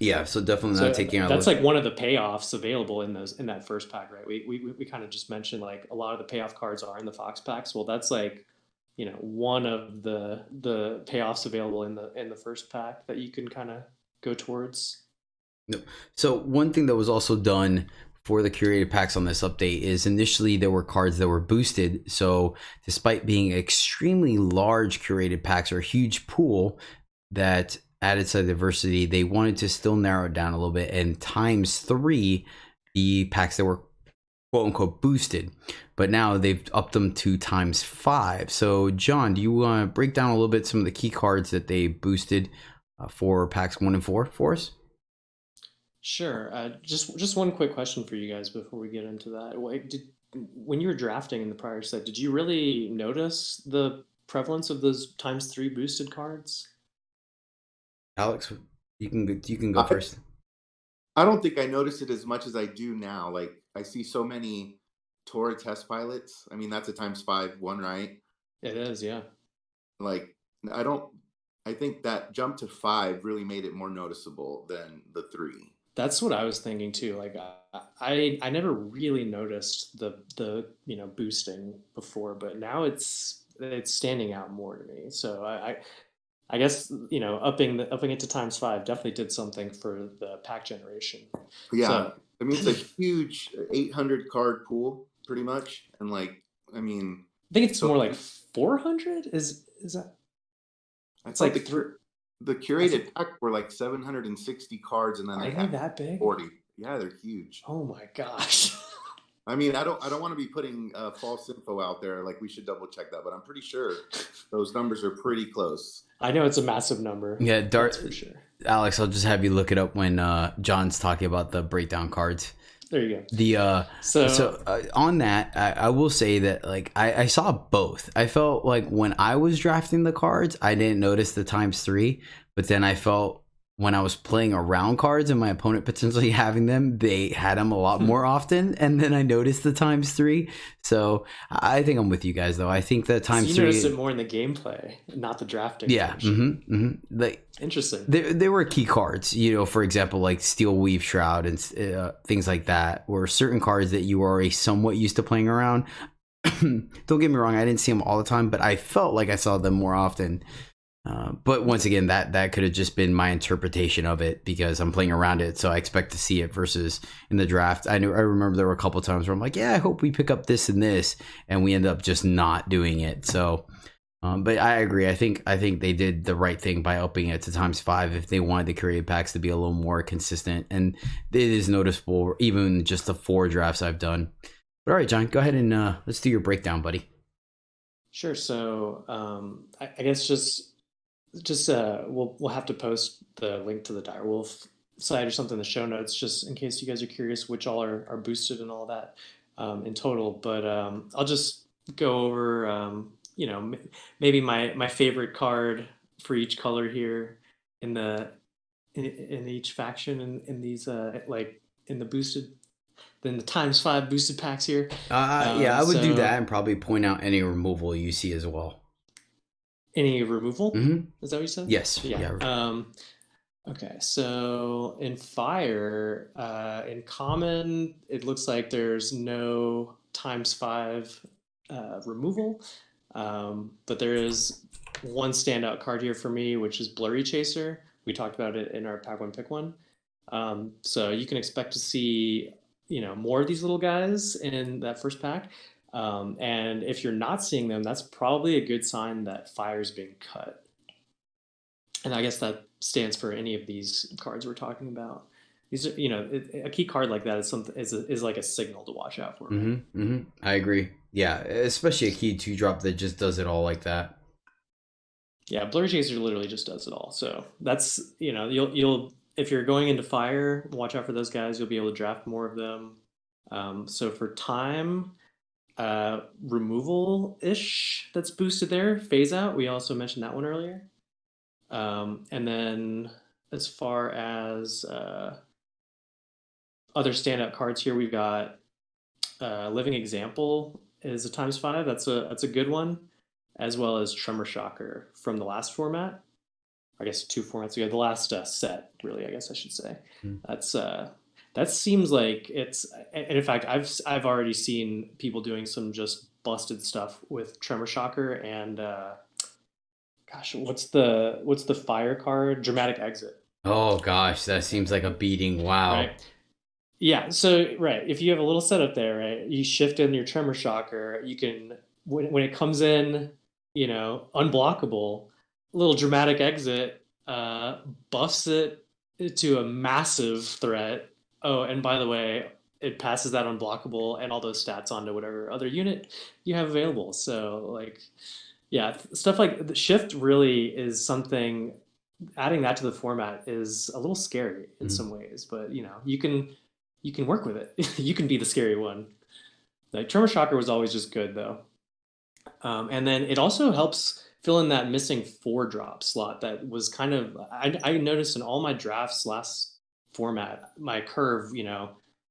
Yeah, so definitely not taking out. That's like one of the payoffs available in that first pack, right? We kind of just mentioned like a lot of the payoff cards are in the FoX packs. Well, that's like, one of the payoffs available in the first pack that you can kind of go towards. So one thing that was also done for the curated packs on this update is initially there were cards that were boosted. So despite being extremely large curated packs or a huge pool that added some diversity, they wanted to still narrow it down a little bit and ×3 the packs that were quote unquote boosted. But now they've upped them to ×5. So John, do you want to break down a little bit some of the key cards that they boosted for packs 1 and 4 for us? Sure. Just one quick question for you guys before we get into that. When you were drafting in the prior set, did you really notice the prevalence of those ×3 boosted cards? Alex, you can go first. I don't think I noticed it as much as I do now. Like I see so many Tora test pilots. I mean, that's a ×5 one, right? It is, yeah. Like I think that jump to 5 really made it more noticeable than the 3. That's what I was thinking too. Like I never really noticed the boosting before, but now it's standing out more to me. So I guess upping it to ×5 definitely did something for the pack generation. Yeah, so, I mean it's a huge 800 card pool, pretty much, and like I think it's more like 400. Is that? It's like the curated pack were like 760 cards, and then they have that big 40. Yeah, they're huge. Oh my gosh. I mean, I don't want to be putting false info out there. Like we should double check that, but I'm pretty sure those numbers are pretty close. I know it's a massive number. Yeah, that's for sure. Alex, I'll just have you look it up when John's talking about the breakdown cards. There you go. On that, I will say that like I saw both. I felt like when I was drafting the cards, I didn't notice the ×3, but then I felt when I was playing around cards and my opponent potentially having them, they had them a lot more often, and then I noticed the ×3. So I think I'm with you guys though. I think the ×3. You noticed it more in the gameplay, not the drafting. Yeah. Like interesting. They were key cards, for example, like Steel Weave Shroud and things like that, or certain cards that you were already somewhat used to playing around. Don't get me wrong, I didn't see them all the time, but I felt like I saw them more often. But once again, that could have just been my interpretation of it because I'm playing around it, so I expect to see it versus in the draft. I remember there were a couple of times where I'm like, yeah, I hope we pick up this and this, and we end up just not doing it. So, but I agree. I think they did the right thing by upping it to ×5 if they wanted the curated packs to be a little more consistent, and it is noticeable even just the 4 drafts I've done. But all right, John, go ahead and let's do your breakdown, buddy. Sure. So I guess just we'll have to post the link to the Direwolf site or something in the show notes, just in case you guys are curious which all are boosted and all that in total. But I'll just go over maybe my favorite card for each color here in each faction in these like in the boosted. Then the ×5 boosted packs here. Yeah, I would do that and probably point out any removal you see as well. Any removal? Mm-hmm. Is that what you said? Yes. Yeah. Okay, so in fire, in common, it looks like there's no ×5 removal, but there is one standout card here for me, which is Blurry Chaser. We talked about it in our Pack 1 Pick 1. So you can expect to see more of these little guys in that first pack. And if you're not seeing them, that's probably a good sign that fire's being cut. And I guess that stands for any of these cards we're talking about. These are, a key card like that is like a signal to watch out for. Right? I agree. Yeah, especially a key 2-drop that just does it all like that. Yeah, Blur Chaser literally just does it all. So that's, you'll if you're going into fire, watch out for those guys. You'll be able to draft more of them. So for time, removal-ish that's boosted there. Phase out, we also mentioned that one earlier. And then as far as other standout cards here, we've got Living Example is a ×5. That's a good one, as well as Tremor Shocker from the last format. I guess 2 formats ago, the last set, really, I guess I should say. That seems like it's, and in fact, I've already seen people doing some just busted stuff with Tremor Shocker and gosh, what's the fire card? Dramatic Exit. Oh gosh, that seems like a beating. Wow. Right. Yeah. So right, if you have a little setup there, right, you shift in your Tremor Shocker. You can when it comes in, unblockable, little Dramatic Exit buffs it to a massive threat. Oh, and by the way, it passes that unblockable and all those stats onto whatever other unit you have available. So like, yeah, stuff like the shift really is something. Adding that to the format is a little scary in some ways, but you can work with it. You can be the scary one. Like Tremor Shocker was always just good though, and then it also helps fill in that missing 4-drop slot that was kind of I noticed in all my drafts last format, my curve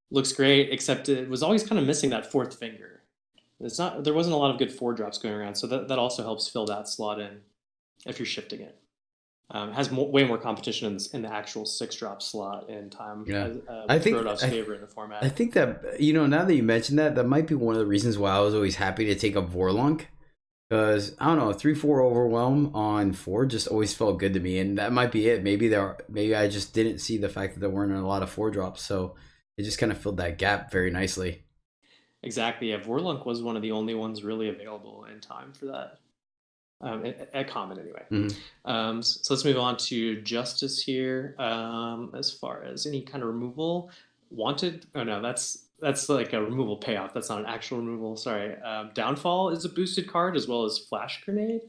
looks great, except it was always kind of missing that 4th finger. There wasn't a lot of good 4-drops going around, so that also helps fill that slot in if you're shifting it. It has way more competition in the actual 6-drop slot in time. Yeah, I think Grodov's favor in the format. I think that now that you mentioned that might be one of the reasons why I was always happy to take up Vorlunk, because I don't know, 3/4 overwhelm on 4 just always felt good to me, and that might be it. Maybe I just didn't see the fact that there weren't a lot of 4-drops, so it just kind of filled that gap very nicely. Exactly. Yeah, Vorlunk was one of the only ones really available in time for that. At common anyway. So let's move on to Justice here. As far as any kind of removal, Wanted. Oh no, that's like a removal payoff. That's not an actual removal. Sorry. Downfall is a boosted card as well as Flash Grenade.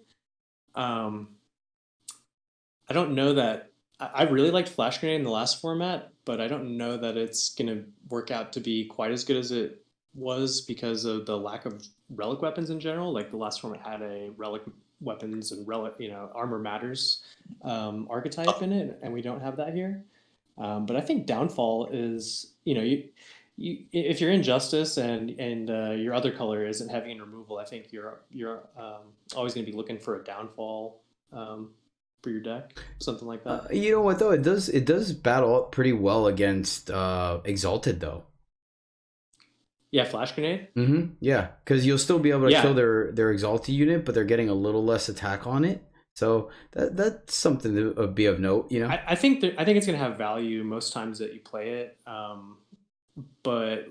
I don't know that. I really liked Flash Grenade in the last format, but I don't know that it's gonna work out to be quite as good as it was because of the lack of relic weapons in general. Like the last format had a relic weapons and relic, armor matters archetype in it, and we don't have that here. But I think Downfall is, you if you're in Justice and your other color isn't heavy in removal, I think you're always going to be looking for a Downfall for your deck, something like that. You know what though, it does battle up pretty well against Exalted though. Yeah, Flash Grenade? Yeah, because you'll still be able to kill their Exalted unit, but they're getting a little less attack on it. So that's something to be of note, I think it's going to have value most times that you play it, but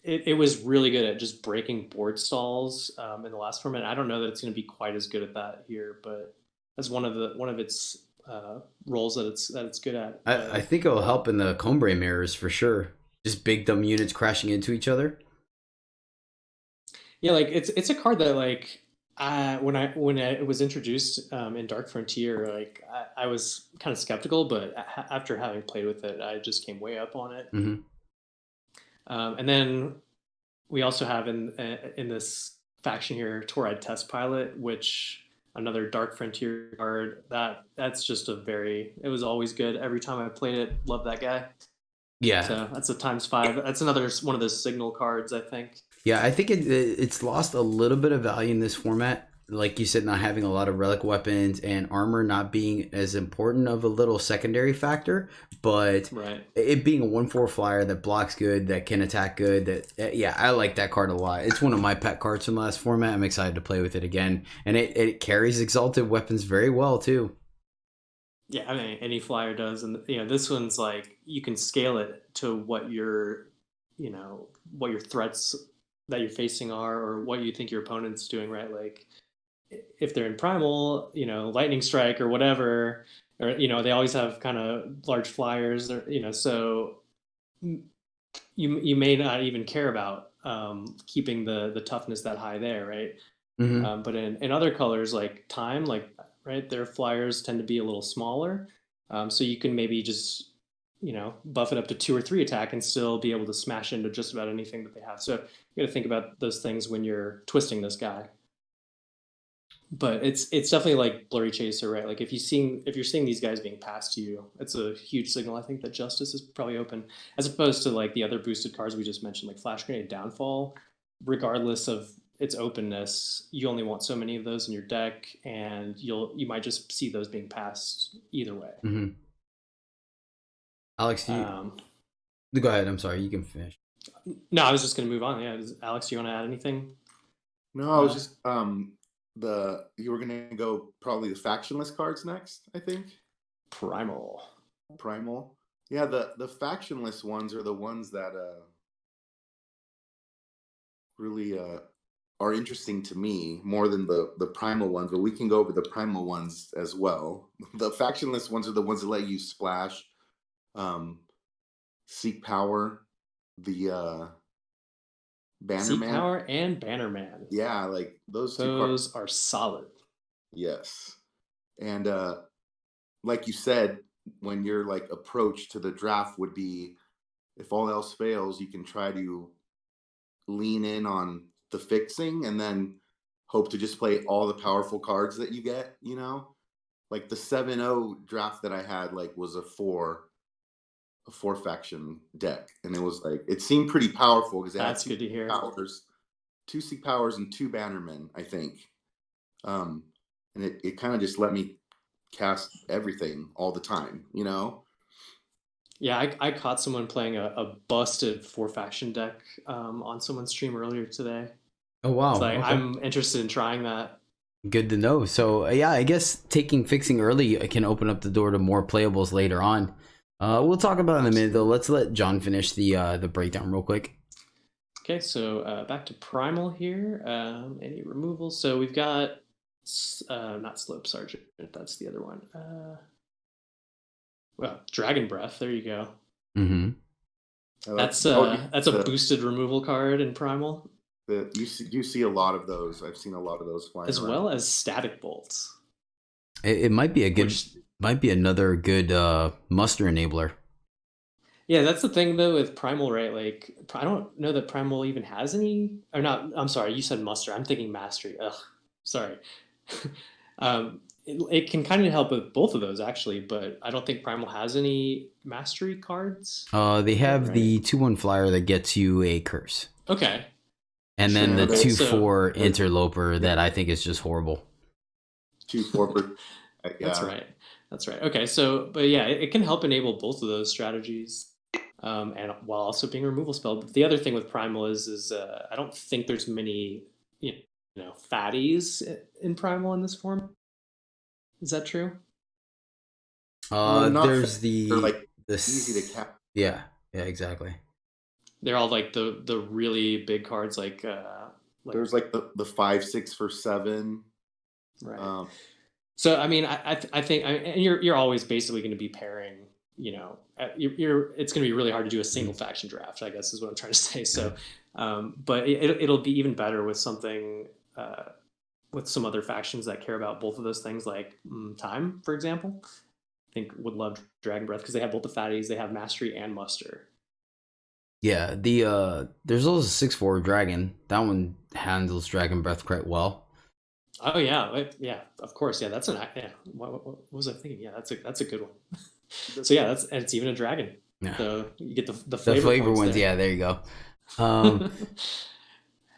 it was really good at just breaking board stalls in the last format. I don't know that it's going to be quite as good at that here, but that's one of its roles that it's good at. I think it'll help in the Combre mirrors for sure. Just big dumb units crashing into each other. Yeah, like it's a card that like when it was introduced in Dark Frontier, like I was kind of skeptical, but after having played with it, I just came way up on it. And then we also have in this faction here Tauride Test Pilot, which another Dark Frontier card that's just it was always good every time I played it. Love that guy. Yeah, so that's a ×5. That's another one of those signal cards, I think. Yeah, I think it's lost a little bit of value in this format. Like you said, not having a lot of relic weapons and armor not being as important of a little secondary factor, but it being a 1/4 flyer that blocks good, that can attack good. I like that card a lot. It's one of my pet cards from the last format. I'm excited to play with it again, and it carries Exalted weapons very well too. Yeah, I mean, any flyer does. And, this one's like, you can scale it to what your, what your threats that you're facing are, or what you think your opponent's doing, right? Like if they're in primal, lightning strike or whatever, or they always have kind of large flyers, or so you may not even care about keeping the toughness that high there, right? Mm-hmm. But in other colors like time, like right, their flyers tend to be a little smaller, so you can maybe just buff it up to 2 or 3 attack and still be able to smash into just about anything that they have. So you got to think about those things when you're twisting this guy. But it's definitely like Blurry Chaser, right? Like if you're seeing these guys being passed to you, it's a huge signal. I think that Justice is probably open, as opposed to like the other boosted cards we just mentioned, like Flash Grenade Downfall. Regardless of its openness, you only want so many of those in your deck, and you might just see those being passed either way. Mm-hmm. Alex, go ahead. I'm sorry, you can finish. No, I was just going to move on. Yeah, Alex, do you want to add anything? No, I was just you were gonna go probably the factionless cards next, I think. Primal. Yeah, the factionless ones are the ones that really are interesting to me more than the primal ones, but we can go over the primal ones as well. The factionless ones are the ones that let you splash, seek power, the Bannerman. Seek Power and Bannerman. Yeah, like those are solid. Yes. And like you said, when your like approach to the draft would be, if all else fails, you can try to lean in on the fixing and then hope to just play all the powerful cards that you get, like the 7-0 draft that I had, like was a four faction deck, and it seemed pretty powerful because that's good to hear. 2 Seek Powers and 2 Bannermen, I think, and it kind of just let me cast everything all the time, Yeah, I caught someone playing a busted 4-faction deck on someone's stream earlier today. Oh wow! It's like, okay. I'm interested in trying that. Good to know. So yeah, I guess taking fixing early can open up the door to more playables later on. We'll talk about it in a minute though. Let's let John finish the breakdown real quick. Okay, so back to Primal here. Any removals? So we've got not Slope Sergeant. That's the other one. Well, Dragon Breath. There you go. Mm-hmm. That's a boosted removal card in Primal. You see a lot of those. I've seen a lot of those flying as around. well as Static Bolts. It might be might be another good muster enabler. Yeah, that's the thing though with Primal, right? Like, I don't know that Primal even has any, or not. I'm sorry, you said muster. I'm thinking mastery. Ugh, sorry. It can kind of help with both of those actually, but I don't think Primal has any mastery cards. They have the 2/1 flyer that gets you a curse. Okay. And then the 2/4 interloper that I think is just horrible. 2/4. Yeah. That's right. Okay, so but yeah, it can help enable both of those strategies, and while also being a removal spell. But the other thing with Primal is I don't think there's many fatties in Primal in this form. Is that true? There's they're like easy to cap. Yeah, exactly. They're all like the really big cards, like there's like the 5, 6 for 7. Right. So I mean, I think, and you're always basically going to be pairing. It's going to be really hard to do a single faction draft, I guess is what I'm trying to say. So, but it'll be even better with something with some other factions that care about both of those things, like Time, for example. I think would love Dragon Breath because they have both the fatties, they have mastery and muster. Yeah, there's also 6/4 dragon. That one handles Dragon Breath quite well. Oh yeah, of course. Yeah, that's what was I thinking? Yeah, that's a good one. So yeah, it's even a dragon. Yeah. So you get the flavor ones. There. Yeah, there you go.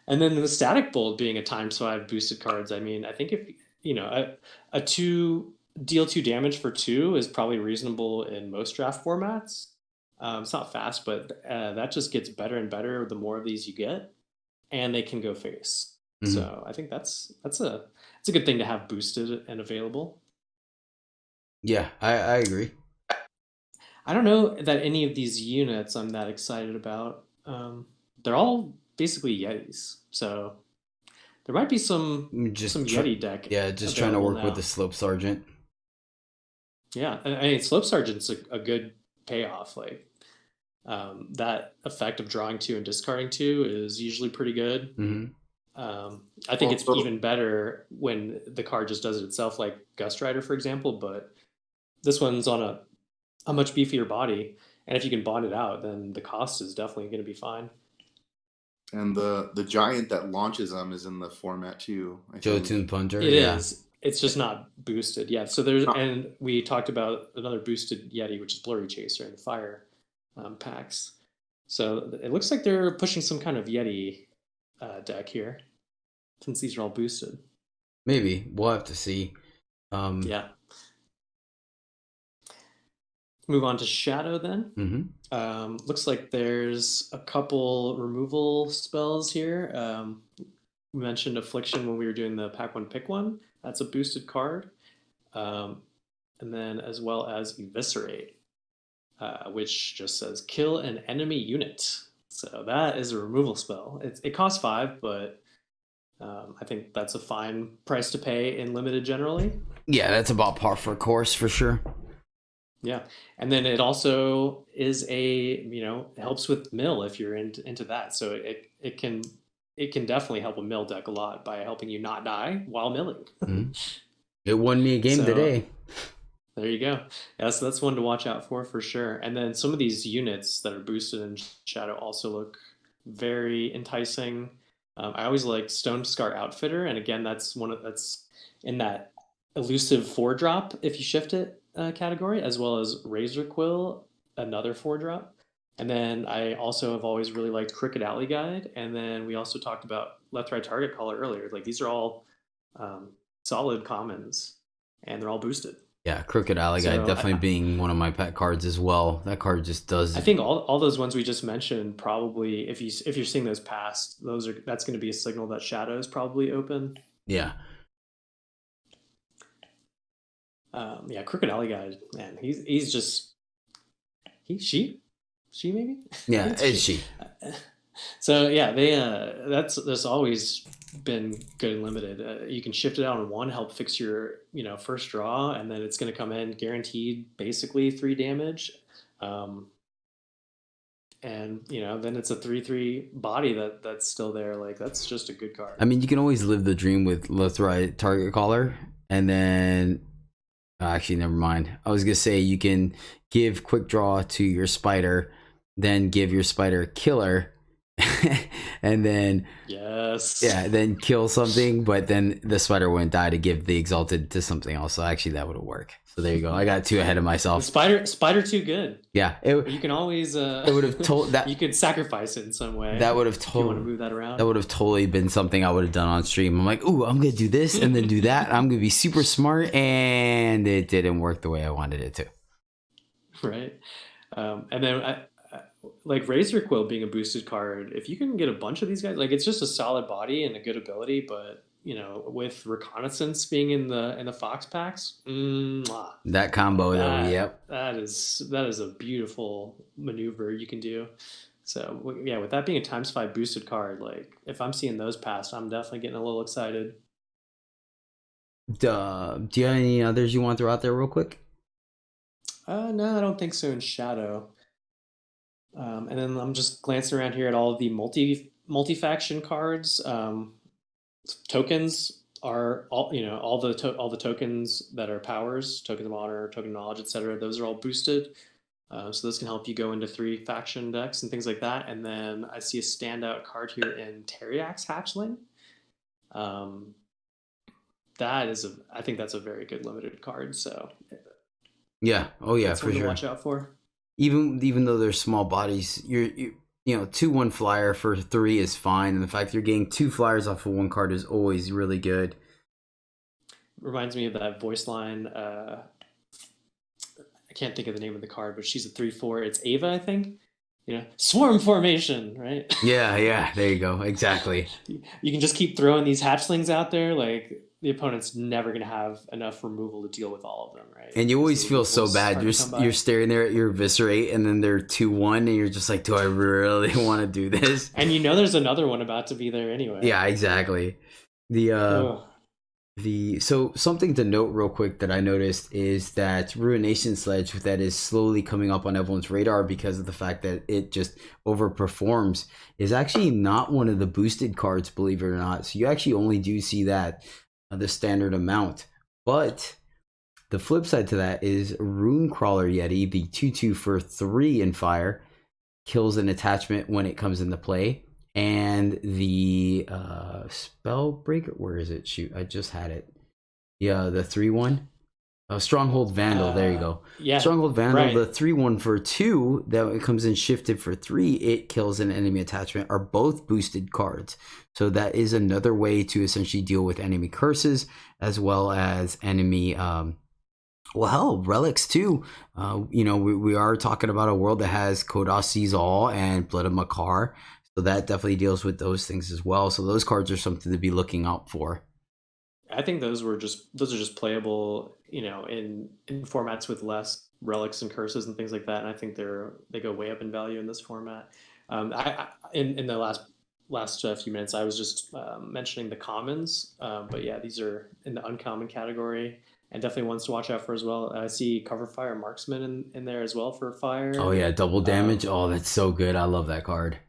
And then the Static Bolt being a time swipe boosted cards. I mean, I think if a 2 deal 2 damage for 2 is probably reasonable in most draft formats. It's not fast, but that just gets better and better the more of these you get, and they can go face. Mm-hmm. So I think that's a good thing to have boosted and available. Yeah, I agree. I don't know that any of these units I'm that excited about. They're all basically Yetis, so there might be some Yeti deck. Yeah, just trying to work now. with the Slope Sergeant. Yeah, I mean, Slope Sergeant's a good payoff. Like that effect of drawing 2 and discarding 2 is usually pretty good. I think it's even better when the card just does it itself, like Gust Rider, for example. But this one's on a much beefier body, and if you can bond it out, then the cost is definitely going to be fine. And the giant that launches them is in the format too. Jotun Punter. It is. It's just not boosted. Yeah. So there's, and we talked about another boosted Yeti, which is Blurry Chaser in the fire packs. So it looks like they're pushing some kind of Yeti deck here, since these are all boosted. Maybe we'll have to see. Yeah. Move on to Shadow then. Looks like there's a couple removal spells here. We mentioned Affliction when we were doing the pack 1 pick 1. That's a boosted card. And then as well as Eviscerate, which just says kill an enemy unit. So that is a removal spell. It costs 5, but I think that's a fine price to pay in limited generally. Yeah, that's about par for course for sure. Yeah, and then it also is helps with mill if you're into that. So it can definitely help a mill deck a lot by helping you not die while milling. It won me a game today. There you go. Yeah, so that's one to watch out for sure. And then some of these units that are boosted in Shadow also look very enticing. I always like Stone Scar Outfitter, and again, that's that's in that elusive 4-drop if you shift it category, as well as Razor Quill, another 4-drop. And then I also have always really liked Crooked Alley Guide, and then we also talked about Left Right Target Caller earlier. Like these are all solid commons, and they're all boosted. Yeah, Crooked Alley Guide definitely being one of my pet cards as well. That card just does. I think all those ones we just mentioned probably, if you're seeing those past, that's going to be a signal that Shadow is probably open. Yeah. Crooked Alley Guy, man, he's just she maybe. Yeah, it's she. So yeah, that's always been good and limited. You can shift it out on 1, help fix your first draw, and then it's going to come in guaranteed basically 3 damage, and then it's a 3/3 body that's still there. Like that's just a good card. I mean, you can always live the dream with Left Right Target Caller, and then actually never mind. I was gonna say you can give quick draw to your spider, then give your spider killer. And then then kill something, but then the spider wouldn't die to give the exalted to something else. So actually that would work. So there you go. I got 2 ahead of myself. Spider too good. Yeah, you can always it would have told that you could sacrifice it in some way. That would have you want to move that around. That would have totally been something I would have done on stream. I'm like, ooh, I'm gonna do this and then do that. I'm gonna be super smart, and it didn't work the way I wanted it to. Right, and then like Razor Quill being a boosted card, if you can get a bunch of these guys, like it's just a solid body and a good ability, but with Reconnaissance being in the FoX packs, that combo though, yep, that is a beautiful maneuver you can do. So yeah, with that being a ×5 boosted card, like if I'm seeing those passed, I'm definitely getting a little excited. Do you have any others you want to throw out there real quick? No, I don't think so in Shadow. And then I'm just glancing around here at all of the multi-faction cards. Tokens are all the tokens that are powers, tokens of honor, token of knowledge, etc. Those are all boosted. So this can help you go into 3 faction decks and things like that. And then I see a standout card here in Teriak's Hatchling. I think that's a very good limited card. So yeah, oh yeah, that's for one sure. to watch out for. Even though they're small bodies, you 2/1 flyer for 3 is fine, and the fact you're getting 2 flyers off of 1 card is always really good. Reminds me of that voice line. I can't think of the name of the card, but she's a 3/4. It's Ava, I think. Swarm formation, right? Yeah, there you go, exactly. You can just keep throwing these hatchlings out there, like the opponent's never going to have enough removal to deal with all of them, right? And you always So feel so removal's bad. hard to come by. You're staring there at your Eviscerate, and then they're 2-1, and you're just like, do I really want to do this? And you know there's another one about to be there anyway. Yeah, exactly. So something to note real quick that I noticed is that Ruination Sledge, that is slowly coming up on everyone's radar because of the fact that it just overperforms, is actually not one of the boosted cards, believe it or not. So you actually only do see that the standard amount. But the flip side to that is Rune Crawler Yeti, the 2/2 for 3 in fire, kills an attachment when it comes into play. And the Spellbreaker, where is it? Shoot, I just had it. Yeah, the 3/1. Stronghold Vandal, there you go. Yeah, Stronghold Vandal, right. the 3/1 for 2, that it comes in shifted for 3, it kills an enemy attachment, are both boosted cards. So that is another way to essentially deal with enemy curses, as well as enemy relics too. We are talking about a world that has Kodos Sees All and Blood of Makar. So that definitely deals with those things as well. So those cards are something to be looking out for. I think those are just playable, in formats with less relics and curses and things like that. And I think they go way up in value in this format. In the last few minutes, I was just mentioning the commons, but yeah, these are in the uncommon category, and definitely ones to watch out for as well. I see Cover Fire Marksman in there as well for fire. Oh yeah, double damage. That's so good. I love that card.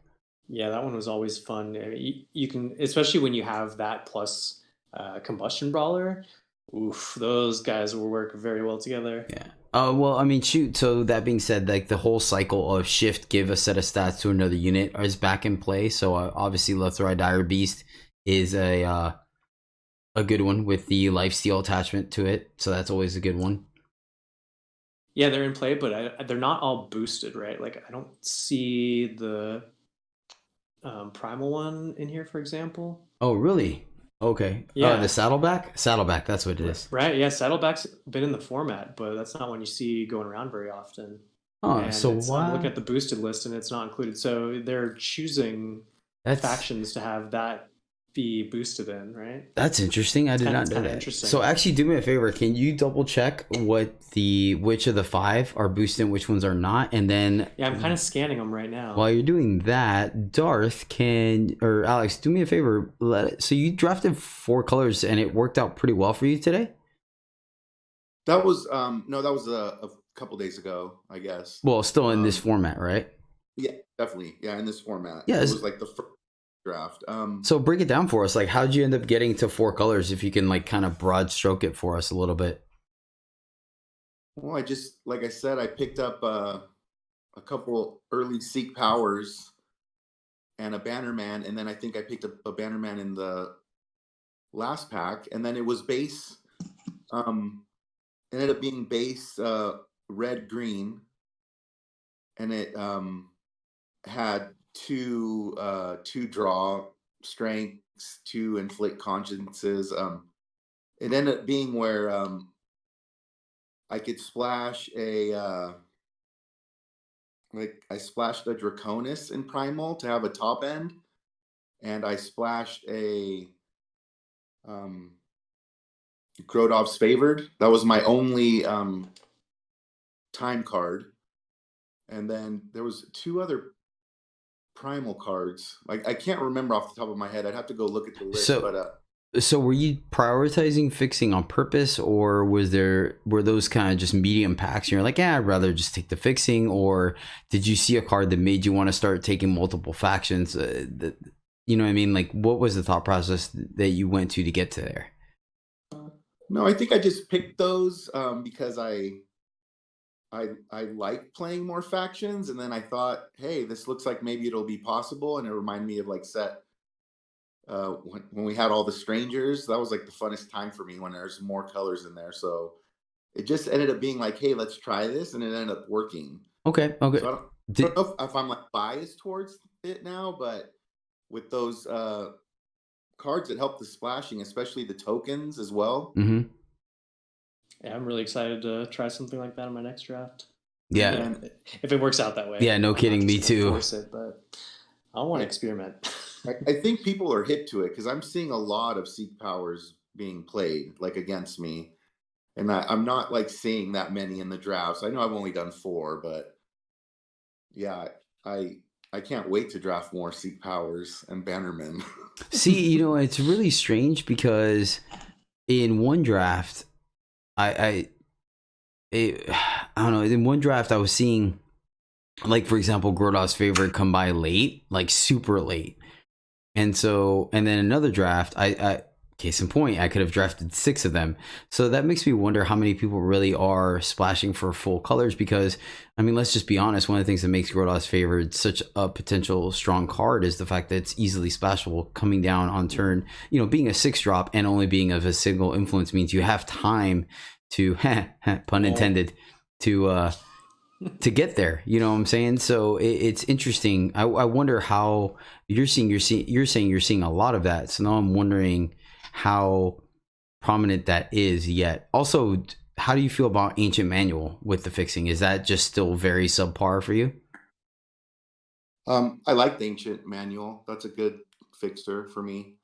Yeah, that one was always fun. I mean, you can, especially when you have that plus Combustion Brawler. Oof, those guys will work very well together. Yeah. Well, I mean, shoot. So that being said, like the whole cycle of shift, give a set of stats to another unit is back in play. So obviously, Lethrai Dire Beast is a good one with the lifesteal attachment to it. So that's always a good one. Yeah, they're in play, but they're not all boosted, right? Like I don't see the primal one in here, for example. Oh, really? Okay. Yeah. The Saddleback? Saddleback, that's what it is. Right, yeah, Saddleback's been in the format, but that's not one you see going around very often. Oh, and so why? I'm looking at the boosted list and it's not included. So they're choosing factions to have that be boosted in, right? That's interesting. I did not know that. Interesting. So actually, do me a favor. Can you double check which of the 5 are boosted and which ones are not? And then yeah, I'm kind of scanning them right now. While you're doing that, Darth or Alex, do me a favor. So you drafted 4 colors and it worked out pretty well for you today? That was no, that was a couple days ago, I guess. Well, still in this format, right? Yeah, definitely. Yeah, in this format. Yeah, it was like the first draft. So break it down for us. Like, how'd you end up getting to 4 colors? If you can, like, kind of broad stroke it for us a little bit. Well, like I said, I picked up a couple early Seek Powers and a Bannerman, and then I think I picked up a Bannerman in the last pack, and then it was base. It ended up being base red green, and it had 2 draw strengths, 2 inflict consciences. It ended up being where I could splash I splashed a Draconis in Primal to have a top end, and I splashed a Grodov's Favored. That was my only time card. And then there was 2 other Primal cards. I can't remember off the top of my head. I'd have to go look at the list. So were you prioritizing fixing on purpose, or were those kind of just medium packs? You're like, I'd rather just take the fixing, or did you see a card that made you want to start taking multiple factions? You know what I mean? Like, what was the thought process that you went to get to there? No, I think I just picked those because I like playing more factions, and then I thought, hey, this looks like maybe it'll be possible, and it reminded me of like set when we had all the strangers. That was like the funnest time for me when there's more colors in there. So it just ended up being like, hey, let's try this, and it ended up working. Okay. So I don't know if I'm like biased towards it now, but with those cards that help the splashing, especially the tokens as well. Mm-hmm. Yeah, I'm really excited to try something like that in my next draft. Yeah. And if it works out that way. Yeah, no kidding. Me too. Force it, but I want to experiment. I think people are hip to it because I'm seeing a lot of Seek Powers being played, like against me. And I'm not like seeing that many in the drafts. I know I've only done 4, but yeah, I I can't wait to draft more Seek Powers and Bannermen. See, it's really strange because in one draft, I it, I don't know. In one draft, I was seeing, like, for example, Grodaw's favorite come by late, like super late. And then another draft, case in point, I could have drafted 6 of them. So that makes me wonder how many people really are splashing for full colors because, I mean, let's just be honest. One of the things that makes Grodaw's favorite such a potential strong card is the fact that it's easily splashable coming down on turn. Being a 6-drop and only being of a single influence means you have time to, pun intended, to get there. You know what I'm saying? So it's interesting. I wonder how you're saying you're seeing a lot of that. So now I'm wondering how prominent that is yet. Also, how do you feel about Ancient Manual with the fixing? Is that just still very subpar for you? I like the Ancient Manual. That's a good fixer for me.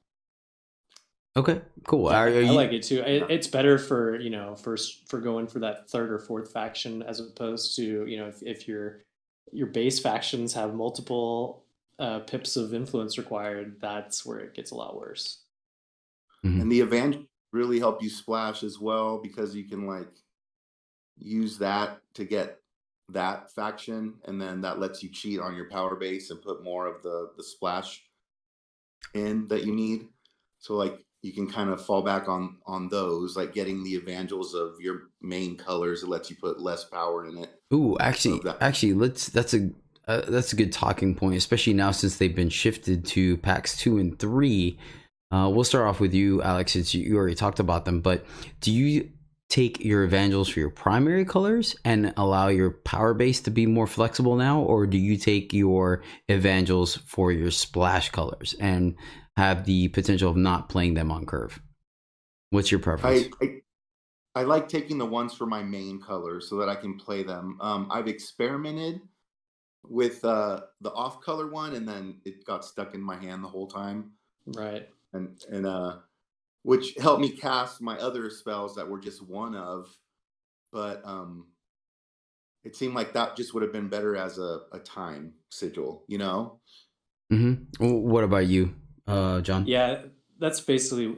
Okay, cool. I like it too. It's better for for going for that 3rd or 4th faction as opposed to if your base factions have multiple pips of influence required, that's where it gets a lot worse. Mm-hmm. And the Evangelists really help you splash as well because you can like use that to get that faction, and then that lets you cheat on your power base and put more of the splash in that you need. So like you can kind of fall back on those, like getting the Evangels of your main colors. It lets you put less power in it. Ooh, actually, that's a good talking point, especially now since they've been shifted to packs 2 and 3. We'll start off with you, Alex, since you already talked about them. But do you take your Evangels for your primary colors and allow your power base to be more flexible now, or do you take your Evangels for your splash colors and have the potential of not playing them on curve? What's your preference? I like taking the ones for my main colors so that I can play them. I've experimented with the off color one, and then it got stuck in my hand the whole time. Right. And which helped me cast my other spells that were just one of, but it seemed like that just would have been better as a time sigil, Mm-hmm. What about you, John? Yeah, that's basically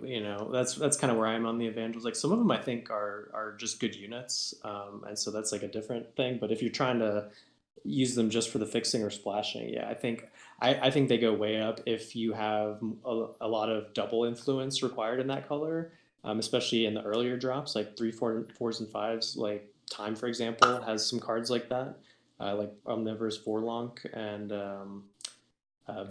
that's kind of where I am on the Evangels. Like some of them I think are just good units, and so that's like a different thing. But if you're trying to use them just for the fixing or splashing, yeah, I think they go way up if you have a lot of double influence required in that color, especially in the earlier drops like 3, 4, 4s and 5s. Like Time, for example, has some cards like that, like Omnivorous Vorlonk and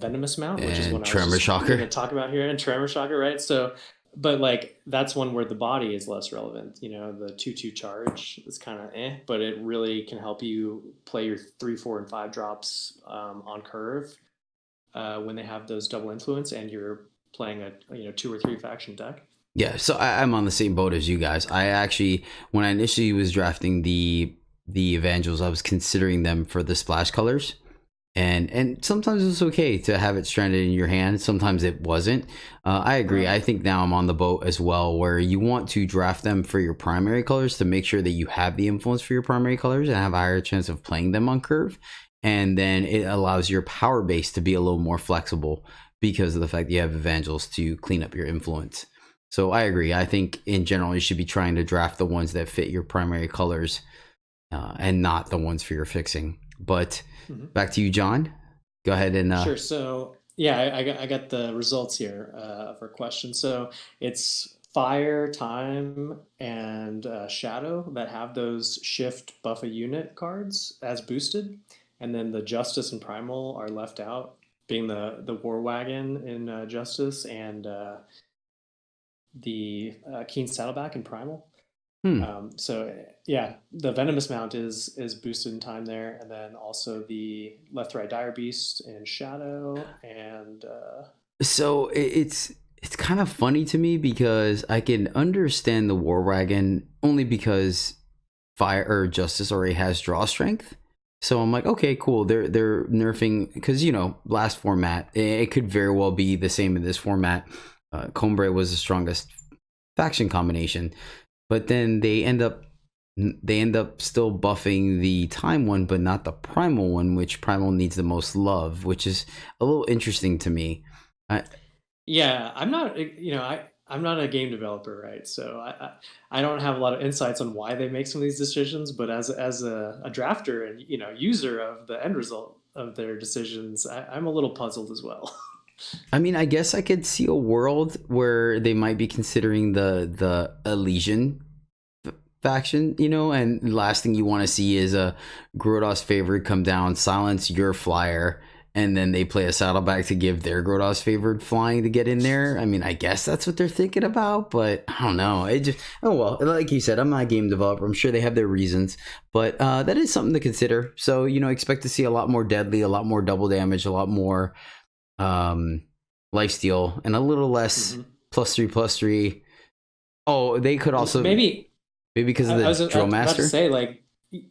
Venomous Mount, which is And one I was Tremor just Shocker. going to talk about here, and Tremor Shocker, right? So, but like that's one where the body is less relevant. The 2/2 charge is kind of but it really can help you play your 3, 4, and 5 drops on curve when they have those double influence, and you're playing a 2 or 3 faction deck. Yeah, so I'm on the same boat as you guys. I actually, when I initially was drafting the Evangels, I was considering them for the splash colors. And sometimes it's okay to have it stranded in your hand. Sometimes it wasn't. I agree. I think now I'm on the boat as well, where you want to draft them for your primary colors to make sure that you have the influence for your primary colors and have a higher chance of playing them on curve. And then it allows your power base to be a little more flexible because of the fact that you have Evangels to clean up your influence. So I agree. I think in general, you should be trying to draft the ones that fit your primary colors and not the ones for your fixing. But back to you, John. Go ahead and sure. So yeah, I got the results here of our question. So it's Fire, Time, and Shadow that have those shift buff a unit cards as boosted, and then the Justice and Primal are left out, being the War Wagon in Justice and the Keen Saddleback in Primal. So yeah, the Venomous Mount is boosted in Time there, and then also the Left Right Dire Beast in Shadow, and so it's kind of funny to me because I can understand the War Wagon only because Fire or Justice already has draw strength. So I'm like, okay, cool. They're nerfing because last format it could very well be the same in this format. Combre was the strongest faction combination. But then they end up still buffing the time one, but not the primal one, which primal needs the most love, which is a little interesting to me. Yeah, I'm not, I'm not a game developer, right? So I don't have a lot of insights on why they make some of these decisions, but as a drafter and, user of the end result of their decisions, I'm a little puzzled as well. I mean, I guess I could see a world where they might be considering the Elysian faction, and last thing you want to see is a Grodos favorite come down, silence your flyer, and then they play a saddleback to give their Grodos favored flying to get in there. I mean, I guess that's what they're thinking about, but I don't know. Oh well, like you said, I'm not a game developer. I'm sure they have their reasons, but that is something to consider. So expect to see a lot more deadly, a lot more double damage, a lot more lifesteal, and a little less +3/+3. Oh, they could also maybe because of the Drill about Master. to say, like,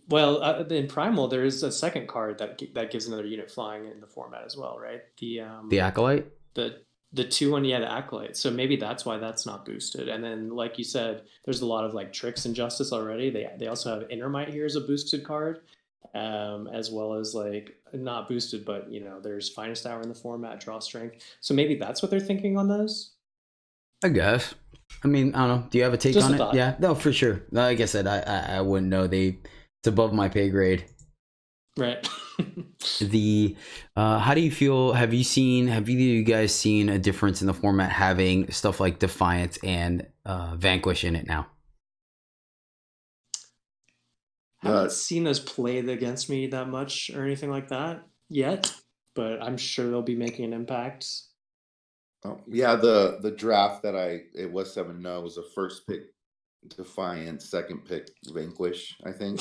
well, in Primal, there is a second card that gives another unit flying in the format as well, right? The Acolyte. The 2-1, yeah, the Acolyte. So maybe that's why that's not boosted. And then, like you said, there's a lot of like tricks and justice already. They also have Innermite here as a boosted card, as well as like not boosted, but there's Finest Hour in the format, Draw Strength. So maybe that's what they're thinking on those. I guess. I mean, I don't know. Do you have a take Just on a it? thought. Yeah, no, for sure. Like I said, I wouldn't know. It's above my pay grade. Right. How do you feel? Have either of you guys seen a difference in the format having stuff like Defiance and Vanquish in it now? I haven't seen those played against me that much or anything like that yet, but I'm sure they'll be making an impact. Yeah, the draft that it was 7-0 was a first pick Defiance, second pick Vanquish, I think.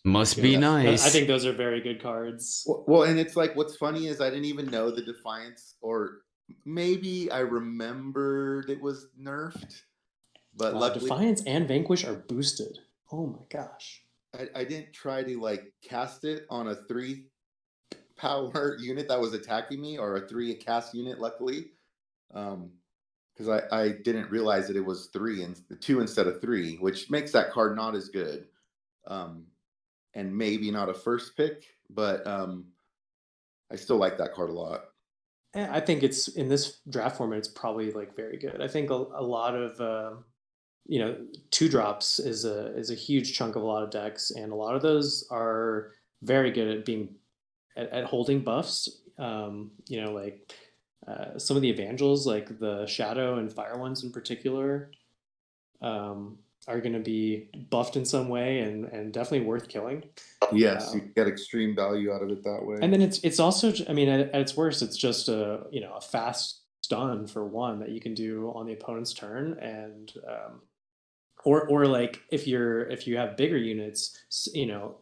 Must be nice. I think those are very good cards. Well, and it's like, what's funny is I didn't even know the Defiance, or maybe I remembered it was nerfed, but luckily Defiance and Vanquish are boosted. Oh my gosh. I didn't try to like cast it on a 3 power unit that was attacking me, or a 3 cast unit, luckily. Because I didn't realize that it was 2 instead of 3, which makes that card not as good. And maybe not a first pick, but I still like that card a lot. I think it's in this draft format, it's probably like very good. I think a lot of 2-drops is a huge chunk of a lot of decks, and a lot of those are very good at being at holding buffs. Like some of the evangels, like the Shadow and Fire ones in particular, are going to be buffed in some way and definitely worth killing. Yes, you get extreme value out of it that way. And then it's also, I mean, at its worst, it's just a fast stun for 1 that you can do on the opponent's turn, and or like if you have bigger units,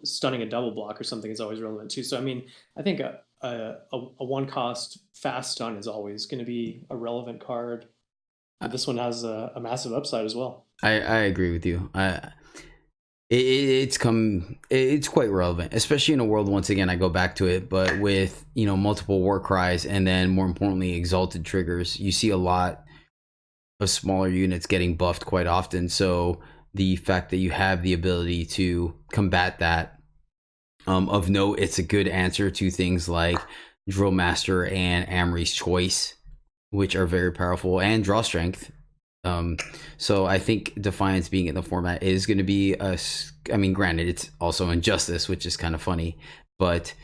stunning a double block or something is always relevant too. So I mean, I think a 1-cost fast stun is always going to be a relevant card. But this one has a massive upside as well. I agree with you. It's quite relevant, especially in a world, once again, I go back to it, but with multiple war cries, and then more importantly exalted triggers, you see a lot of smaller units getting buffed quite often. So the fact that you have the ability to combat that, of note, it's a good answer to things like Drill Master and Amory's Choice, which are very powerful, and Draw Strength. So I think Defiance being in the format is going to be granted, it's also Injustice, which is kind of funny, but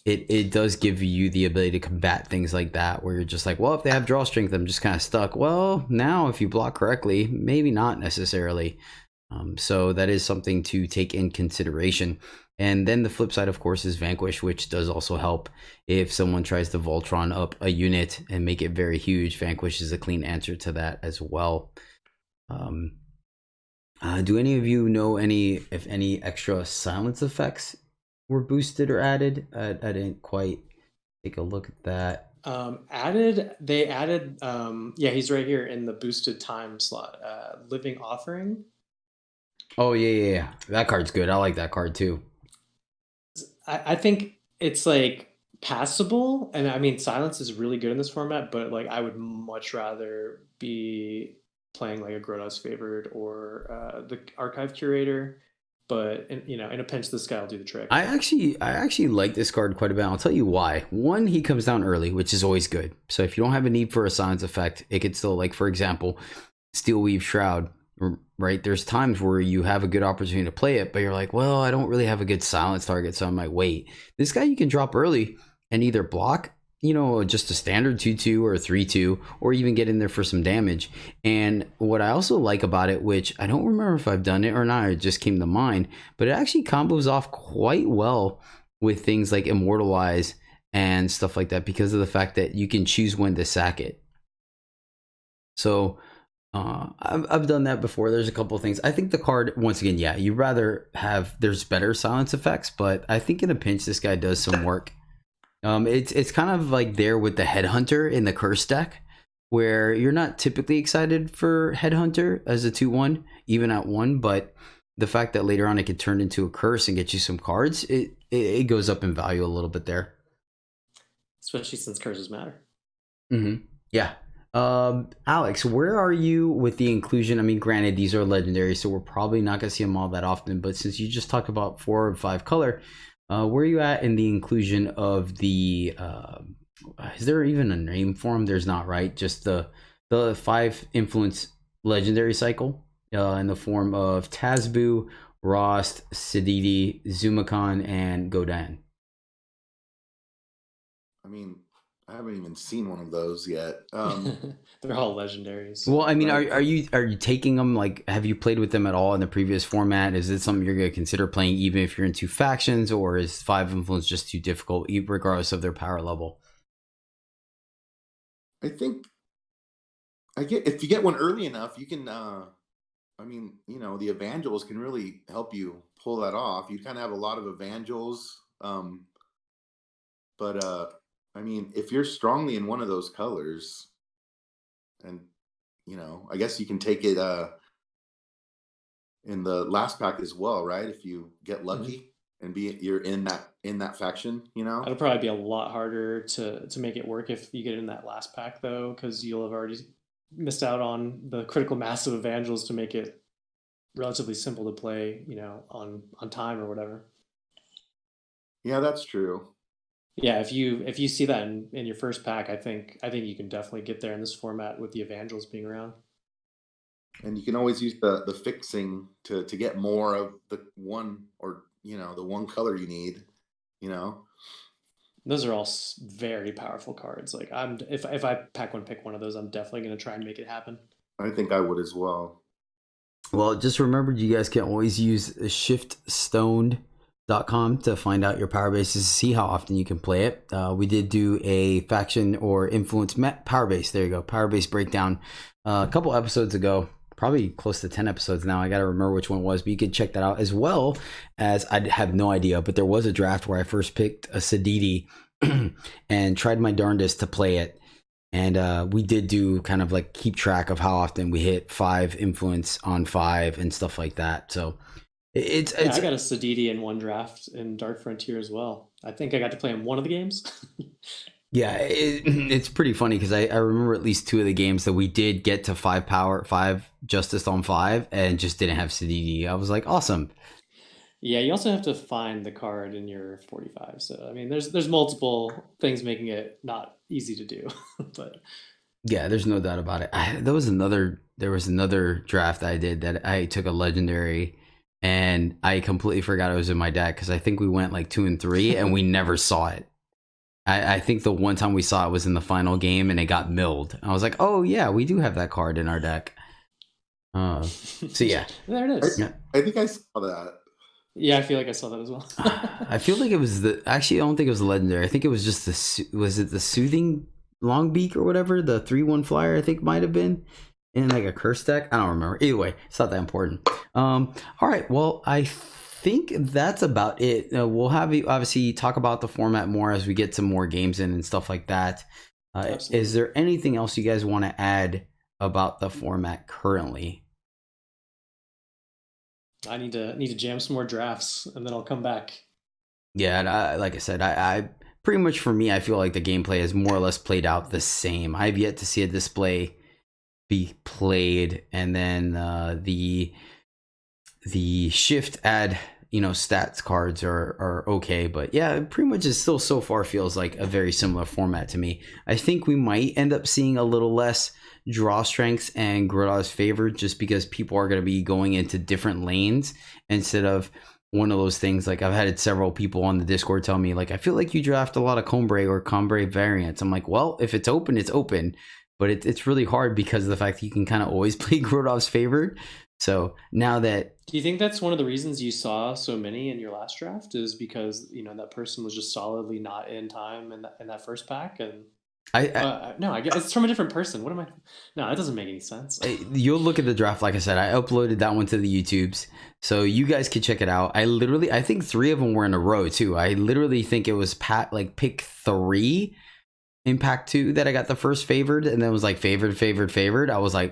it does give you the ability to combat things like that, where you're just like, well, if they have Draw Strength, I'm just kind of stuck. Well, now if you block correctly, maybe not necessarily. So that is something to take in consideration. And then the flip side, of course, is Vanquish, which does also help if someone tries to Voltron up a unit and make it very huge. Vanquish is a clean answer to that as well. Do any of you know if any extra silence effects were boosted or added? I didn't quite take a look at that. They added, he's right here in the boosted time slot. Living Offering. Oh, yeah. That card's good. I like that card too. I think it's like passable, and I mean silence is really good in this format, but like I would much rather be playing like a Grotto's Favored or the Archive Curator. But in a pinch, this guy will do the trick. I actually like this card quite a bit. I'll tell you why. One, he comes down early, which is always good. So if you don't have a need for a silence effect, it could still, like, for example, Steel Weave Shroud, right? There's times where you have a good opportunity to play it, but you're like, well, I don't really have a good silence target, so I might wait. This guy you can drop early and either block, just a standard 2/2 or a 3/2, or even get in there for some damage. And what I also like about it, which I don't remember if I've done it or not, it just came to mind, but it actually combos off quite well with things like Immortalize and stuff like that, because of the fact that you can choose when to sack it. So I've done that before. There's a couple of things. I think the card, once again, yeah, you'd rather there's better silence effects, but I think in a pinch, this guy does some work. It's kind of like there with the Headhunter in the Curse deck, where you're not typically excited for Headhunter as a 2/1, even at 1, but the fact that later on it could turn into a Curse and get you some cards, it goes up in value a little bit there. Especially since curses matter. Mm-hmm. Yeah. Alex, where are you with the inclusion? I mean, granted, these are legendary, so we're probably not going to see them all that often, but since you just talked about 4 or 5 color, where are you at in the inclusion of the is there even a name for them? There's not, right? Just the 5 influence legendary cycle in the form of Tazbu, Rost, Sididi, Zumakan, and Godan. I mean, I haven't even seen one of those yet. They're all legendaries. Well, I mean, Right. are you taking them? Like, have you played with them at all in the previous format? Is it something you're going to consider playing, even if you're in 2 factions, or is 5 influence just too difficult, regardless of their power level? I think if you get one early enough, you can. The Evangels can really help you pull that off. You kind of have a lot of Evangels, but if you're strongly in one of those colors, and I guess you can take it in the last pack as well, right? If you get lucky and you're in that faction, It'll probably be a lot harder to make it work if you get in that last pack, though, because you'll have already missed out on the critical mass of Evangels to make it relatively simple to play, on time or whatever. Yeah, that's true. Yeah, if you see that in your first pack, I think you can definitely get there in this format with the Evangels being around. And you can always use the fixing to get more of the one, or the one color you need. Those are all very powerful cards. Like, if I pick one of those, I'm definitely going to try and make it happen. I think I would as well. Well, just remember, you guys can always use shiftstoned.com to find out your power bases, to see how often you can play it. We did do a faction or influence power base. There you go. Power base breakdown a couple episodes ago, probably close to 10 episodes now. I got to remember which one it was, but you can check that out, as well as, I have no idea, but there was a draft where I first picked a Sididi and tried my darndest to play it. And we did do kind of like keep track of how often we hit 5 influence on 5 and stuff like that. So I got a Sididi in one draft in Dark Frontier as well. I think I got to play in one of the games. Yeah, it's pretty funny because I remember at least 2 of the games that we did get to 5 justice on 5 and just didn't have Sididi. I was like, awesome. Yeah, you also have to find the card in your 45. So I mean, there's multiple things making it not easy to do, but yeah, there's no doubt about it. There was another draft I did that I took a legendary, and I completely forgot it was in my deck because I think we went like 2 and 3 and we never saw it. I think the one time we saw it was in the final game and it got milled. I was like, oh yeah, we do have that card in our deck. So yeah, there it is. I think I saw that. Yeah, I feel like I saw that as well. I feel like it was actually, I don't think it was legendary. I think it was just was it the Soothing Longbeak or whatever? The 3/1 flyer, I think, might have been in like a curse deck. I don't remember. Either way, it's not that important. All right. Well, I think that's about it. We'll have you obviously talk about the format more as we get some more games in and stuff like that. Is there anything else you guys want to add about the format currently? I need to jam some more drafts and then I'll come back. Yeah, and like I said, I pretty much, for me, I feel like the gameplay is more or less played out the same. I've yet to see a display be played, and then the shift add stats cards are okay, but yeah, it pretty much is still so far feels like a very similar format to me. I think we might end up seeing a little less draw strengths and Grodov's favor just because people are going to be going into different lanes instead of one of those things. Like I've had several people on the Discord tell me like, I feel like you draft a lot of Combre or Combre variants. I'm like, well, if it's open, it's open, but it's really hard because of the fact that you can kind of always play Grodov's favored. So now that, do you think that's one of the reasons you saw so many in your last draft is because that person was just solidly not in time in that first pack? And no, I guess it's from a different person. What am I? No, that doesn't make any sense. You'll look at the draft. Like I said, I uploaded that one to the YouTubes, so you guys can check it out. I think 3 of them were in a row too. I literally think it was pick 3 in pack 2 that I got the first favored, and then it was like favored. I was like,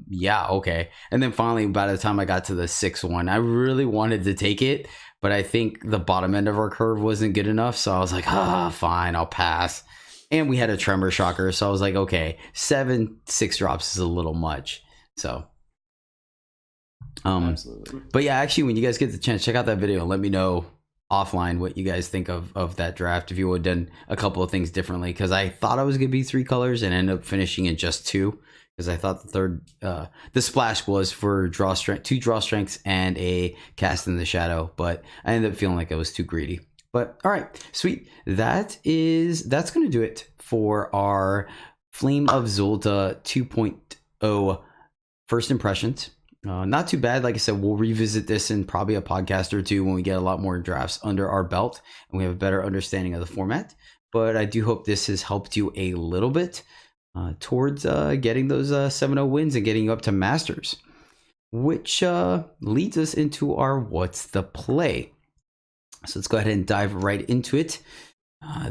yeah, okay. And then finally, by the time I got to the 6th one, I really wanted to take it, but I think the bottom end of our curve wasn't good enough, so I was like, fine, I'll pass. And we had a tremor shocker, so I was like, okay, 6 drops is a little much. So, absolutely. But yeah, actually, when you guys get the chance, check out that video and let me know offline what you guys think of that draft, if you would have done a couple of things differently, because I thought I was gonna be 3 colors and ended up finishing in just 2, because I thought the third the splash was for 2 draw strengths and a cast in the shadow, but I ended up feeling like I was too greedy. But all right, sweet, that's gonna do it for our Flame of Zolta 2.0 first impressions. Not too bad. Like I said, we'll revisit this in probably a podcast or 2 when we get a lot more drafts under our belt and we have a better understanding of the format. But I do hope this has helped you a little bit towards getting those 7-0 wins and getting you up to Masters, which leads us into our What's the Play. So let's go ahead and dive right into it.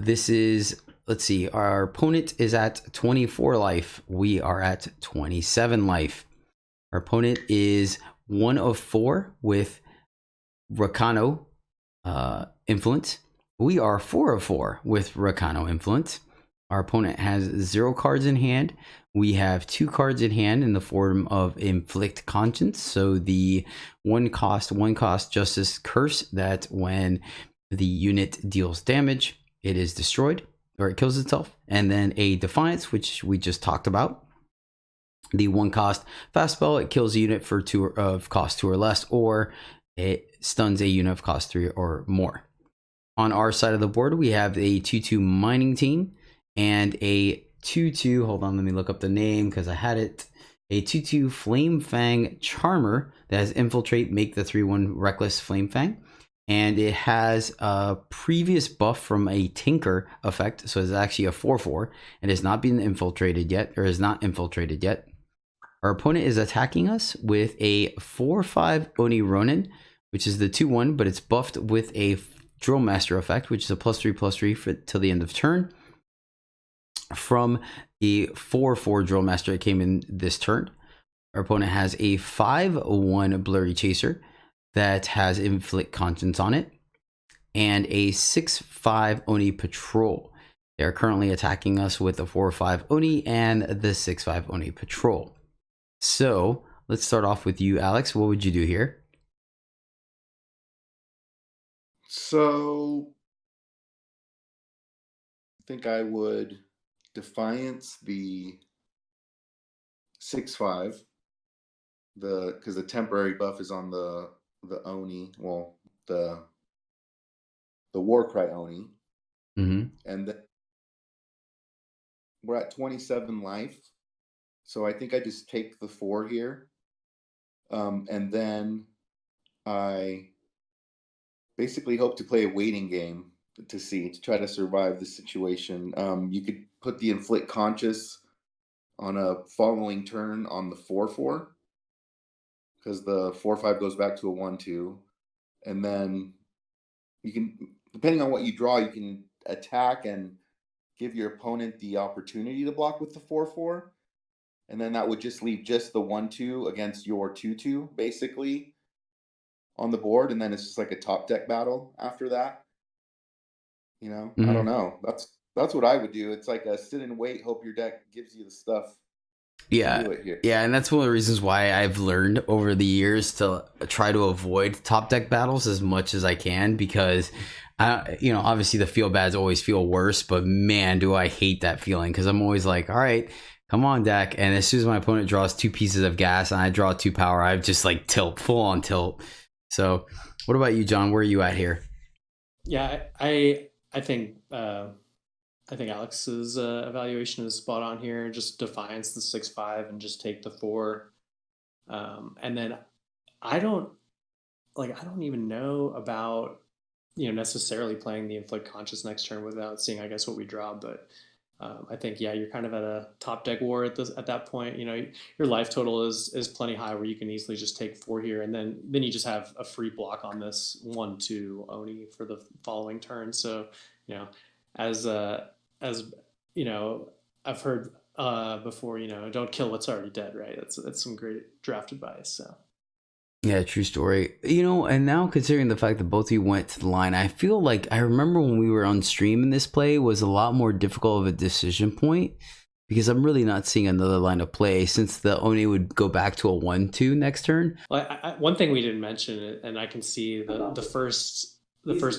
This is, let's see, our opponent is at 24 life. We are at 27 life. Our opponent is 1 of 4 with Rakano influence. We are 4 of 4 with Rakano influence. Our opponent has 0 cards in hand. We have 2 cards in hand in the form of Inflict Conscience. So the one cost Justice Curse, that when the unit deals damage, it is destroyed or it kills itself. And then a Defiance, which we just talked about. The 1 cost fast spell, it kills a unit for 2 of cost 2 or less, or it stuns a unit of cost 3 or more. On our side of the board, we have a 2/2 mining team and a 2/2, hold on, let me look up the name because I had it, a 2/2 Flame Fang Charmer that has Infiltrate, make the 3/1 Reckless Flame Fang. And it has a previous buff from a Tinker effect, so it's actually a 4/4 and has not been infiltrated yet, or is not infiltrated yet. Our opponent is attacking us with a 4/5 Oni Ronin, which is the 2/1, but it's buffed with a Drill Master effect, which is a +3/+3 for till the end of turn. From the 4/4 Drill Master that came in this turn. Our opponent has a 5/1 Blurry Chaser that has Inflict Conscience on it, and a 6/5 Oni Patrol. They are currently attacking us with a 4/5 Oni and the 6/5 Oni Patrol. So let's start off with you, Alex. What would you do here? So I think I would Defiance the 6/5, because the temporary buff is on the Oni, well, the Warcry Oni, and then we're at 27 life. So I think I just take the 4 here. And then I basically hope to play a waiting game to try to survive the situation. You could put the Inflict Conscious on a following turn on the 4/4, because the 4/5 goes back to a 1/2. And then you can, depending on what you draw, you can attack and give your opponent the opportunity to block with the 4/4. And then that would just leave just the 1/2 against your 2/2, basically, on the board. And then it's just like a top deck battle after that. I don't know. That's what I would do. It's like a sit and wait, hope your deck gives you the stuff Yeah, do it here. yeah, and that's one of the reasons why I've learned over the years to try to avoid top deck battles as much as I can, because obviously the feel bads always feel worse, but man, do I hate that feeling, because I'm always like, all right, come on, deck, and as soon as my opponent draws 2 pieces of gas and I draw 2 power, I've just like full on tilt. So, what about you, John? Where are you at here? Yeah, I think Alex's evaluation is spot on here. Just Defiance the 6/5 and just take the 4. And then I don't I don't even know about necessarily playing the Inflict Conscious next turn without seeing, I guess, what we draw. But I think, yeah, you're kind of at a top deck war at that point. Your life total is plenty high where you can easily just take 4 here, and then you just have a free block on this 1/2 Oni for the following turn. So as I've heard before, don't kill what's already dead, right? That's some great draft advice. So. Yeah, true story. And now considering the fact that both of you went to the line, I feel like I remember when we were on stream and this play was a lot more difficult of a decision point, because I'm really not seeing another line of play since the Oni would go back to a 1/2 next turn. Well, one thing we didn't mention, and I can see the first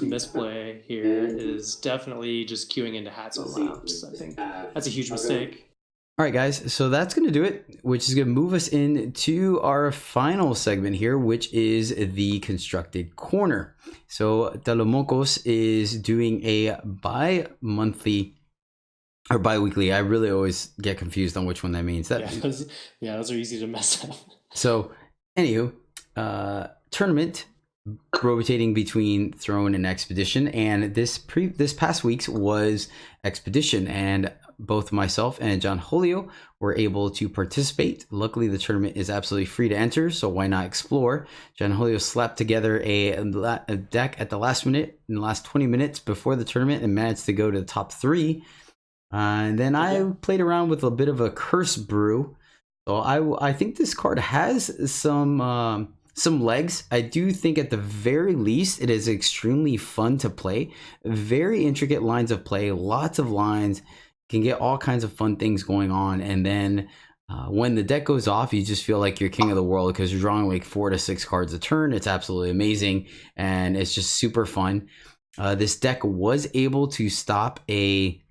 misplay here is definitely just queuing into hats or laps. I think that's a huge mistake. All right, guys, so that's going to do it, which is going to move us into our final segment here, which is the Constructed Corner. So Talomocos is doing a bi-monthly or bi-weekly. I really always get confused on which one that means. Those are easy to mess up. So, anywho, tournament rotating between Throne and Expedition, and this past week's was Expedition, and both myself and John Julio were able to participate. Luckily, the tournament is absolutely free to enter, so why not explore? John Julio slapped together a deck at the last minute, in the last 20 minutes before the tournament, and managed to go to the top 3. And then I played around with a bit of a curse brew. So I think this card has some legs. I do think at the very least it is extremely fun to play. Very intricate lines of play, lots of lines. Can get all kinds of fun things going on, and then when the deck goes off, you just feel like you're king of the world because you're drawing like 4 to 6 cards a turn. It's absolutely amazing, and it's just super fun. This deck was able to stop a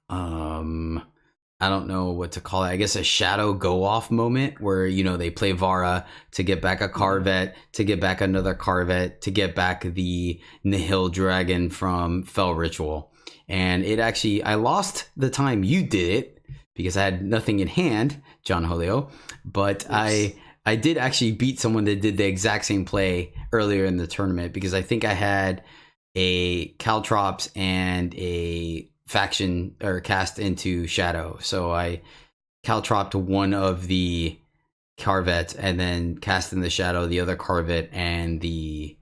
I don't know what to call it. I guess a shadow go off moment where they play Vara to get back a Carvet, to get back another Carvet, to get back the Nihil Dragon from Fell Ritual. And it actually, I lost the time you did it because I had nothing in hand, John Julio. But I did actually beat someone that did the exact same play earlier in the tournament, because I think I had a Caltrops and a faction or cast into Shadow. So I Caltropped one of the Carvets and then cast in the Shadow the other Carvet and the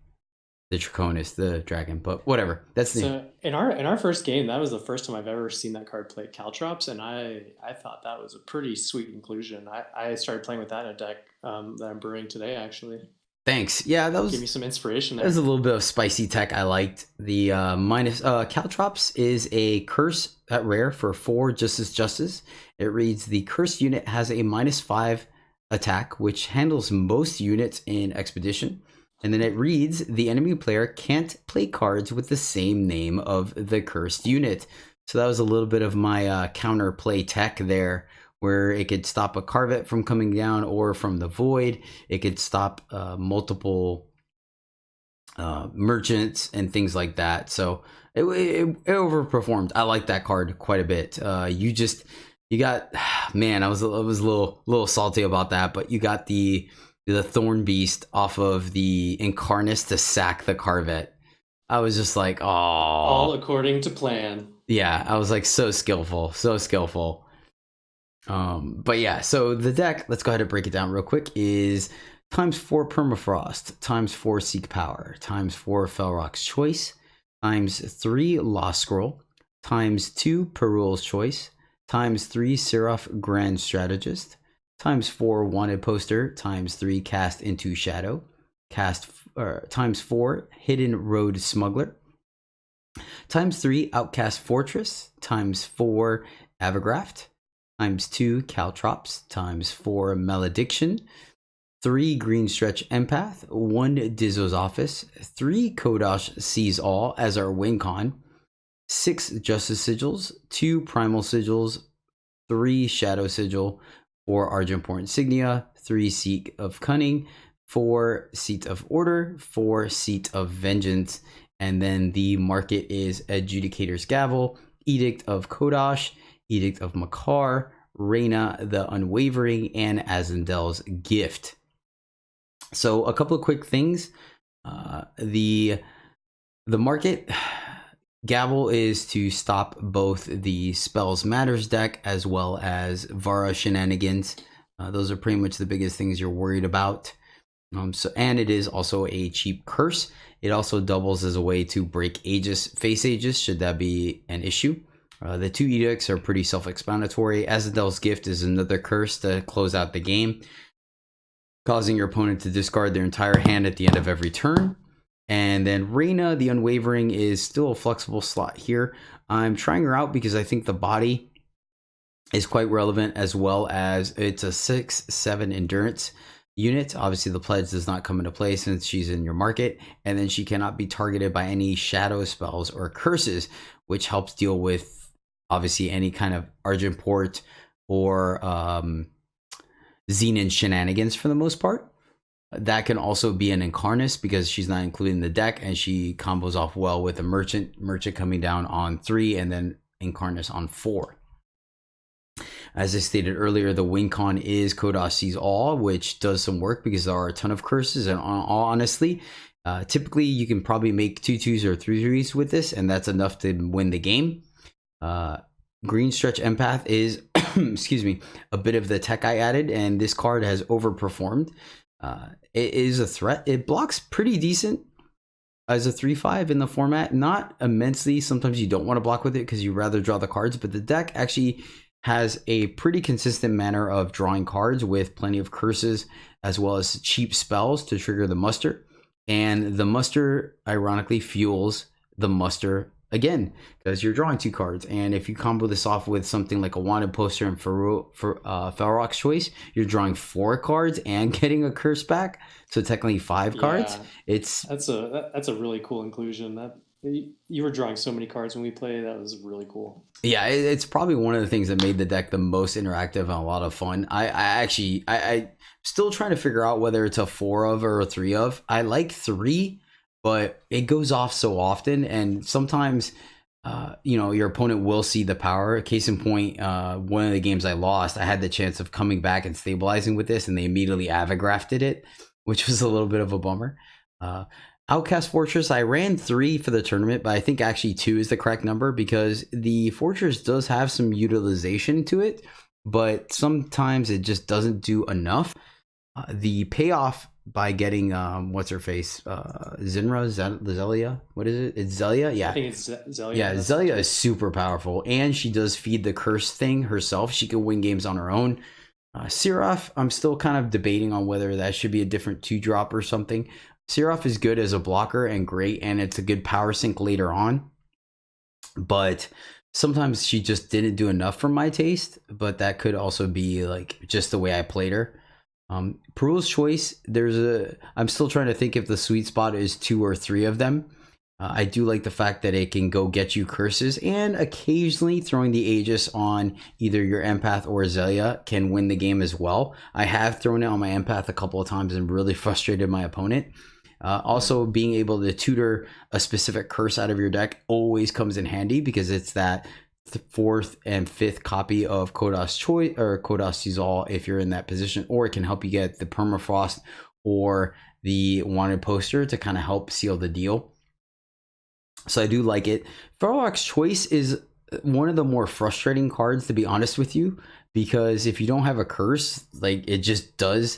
Draconis, the dragon, but whatever. That's so in our first game, that was the first time I've ever seen that card play Caltrops, and I thought that was a pretty sweet inclusion. I started playing with that in a deck that I'm brewing today, actually. Thanks. Yeah, that was give me some inspiration. That was a little bit of spicy tech. I liked the minus. Caltrops is a curse at rare for 4 Justice. It reads the cursed unit has a -5 attack, which handles most units in Expedition. And then it reads, the enemy player can't play cards with the same name of the cursed unit. So that was a little bit of my counter play tech there, where it could stop a Carvet from coming down or from the Void. It could stop multiple merchants and things like that. So it overperformed. I like that card quite a bit. You got, man, I was a little salty about that, but you got the Thorn Beast off of the Incarnus to sack the Carvet. I was just like, oh. All according to plan. Yeah, I was like, so skillful. But yeah, so the deck, let's go ahead and break it down real quick, is ×4 Permafrost, ×4 Seek Power, ×4 Felrock's Choice, ×3 Lost Scroll, ×2 Perul's Choice, ×3 Seraph Grand Strategist, ×4 Wanted Poster, ×3 Cast into Shadow, ×4 Hidden Road Smuggler, ×3 Outcast Fortress, ×4 Avagraft, times 2 Caltrops, times 4 Malediction, 3 Green Stretch Empath, 1 Dizzo's Office, 3 Kodash Sees All as our win con, 6 Justice Sigils, 2 Primal Sigils, 3 Shadow Sigil, 4 Argentport Insignia, 3 Seat of Cunning, 4 Seat of Order, 4 Seat of Vengeance, and then the market is Adjudicator's Gavel, Edict of Kodash, Edict of Makar, Reyna the Unwavering, and Azendel's Gift. So a couple of quick things. The market Gavel is to stop both the Spells Matters deck as well as Vara shenanigans. Those are pretty much the biggest things you're worried about. And it is also a cheap curse. It also doubles as a way to break Aegis, face Aegis, should that be an issue. The 2 edicts are pretty self-explanatory. Azendel's Gift is another curse to close out the game, causing your opponent to discard their entire hand at the end of every turn. And then Reyna the Unwavering is still a flexible slot here. I'm trying her out because I think the body is quite relevant, as well as it's a 6/7 endurance unit. Obviously the pledge does not come into play since she's in your market, and then she cannot be targeted by any shadow spells or curses, which helps deal with obviously any kind of Argentport or Xenon shenanigans for the most part. That can also be an Incarnus because she's not included in the deck, and she combos off well with a Merchant coming down on 3 and then Incarnus on 4. As I stated earlier, the win con is Kodash Sees All, which does some work because there are a ton of curses, and honestly, typically you can probably make 2/2s or 3/3s with this, and that's enough to win the game. Green Stretch Empath is excuse me, a bit of the tech I added, and this card has overperformed. It is a threat. It blocks pretty decent as a 3/5 in the format, not immensely. Sometimes you don't want to block with it because you rather draw the cards, but the deck actually has a pretty consistent manner of drawing cards with plenty of curses as well as cheap spells to trigger the muster. And the muster ironically fuels the muster again because you're drawing 2 cards. And if you combo this off with something like a Wanted Poster and Felrock's Choice, you're drawing 4 cards and getting a curse back. So technically 5 cards. That's a really cool inclusion. That you were drawing so many cards when we played. That was really cool. Yeah, it's probably one of the things that made the deck the most interactive and a lot of fun. I still trying to figure out whether it's a 4 of or a 3 of. I like 3, but it goes off so often, and sometimes your opponent will see the power. Case in point, one of the games I lost, I had the chance of coming back and stabilizing with this, and they immediately avagrafted it, which was a little bit of a bummer. Outcast Fortress, I ran 3 for the tournament, but I think actually 2 is the correct number because the Fortress does have some utilization to it, but sometimes it just doesn't do enough. The payoff by getting what's her face, Zelia, what is it? It's Zelia. Yeah, I think it's Zelia. Yeah, Zelia is super powerful, and she does feed the curse thing herself. She can win games on her own. Seraph, I'm still kind of debating on whether that should be a different 2-drop or something. Seraph is good as a blocker and great, and it's a good power sink later on, but sometimes she just didn't do enough for my taste. But that could also be like just the way I played her. Peru's Choice, I'm still trying to think if the sweet spot is 2 or 3 of them. I do like the fact that it can go get you curses, and occasionally throwing the Aegis on either your Empath or Zelia can win the game as well. I have thrown it on my Empath a couple of times and really frustrated my opponent. Also, being able to tutor a specific curse out of your deck always comes in handy because it's that 4th and 5th copy of Kodash Choice or Kodash Sees All if you're in that position, or it can help you get the Permafrost or the Wanted Poster to kind of help seal the deal. So I do like it. Felrock's Choice is one of the more frustrating cards, to be honest with you, because if you don't have a curse, like it just does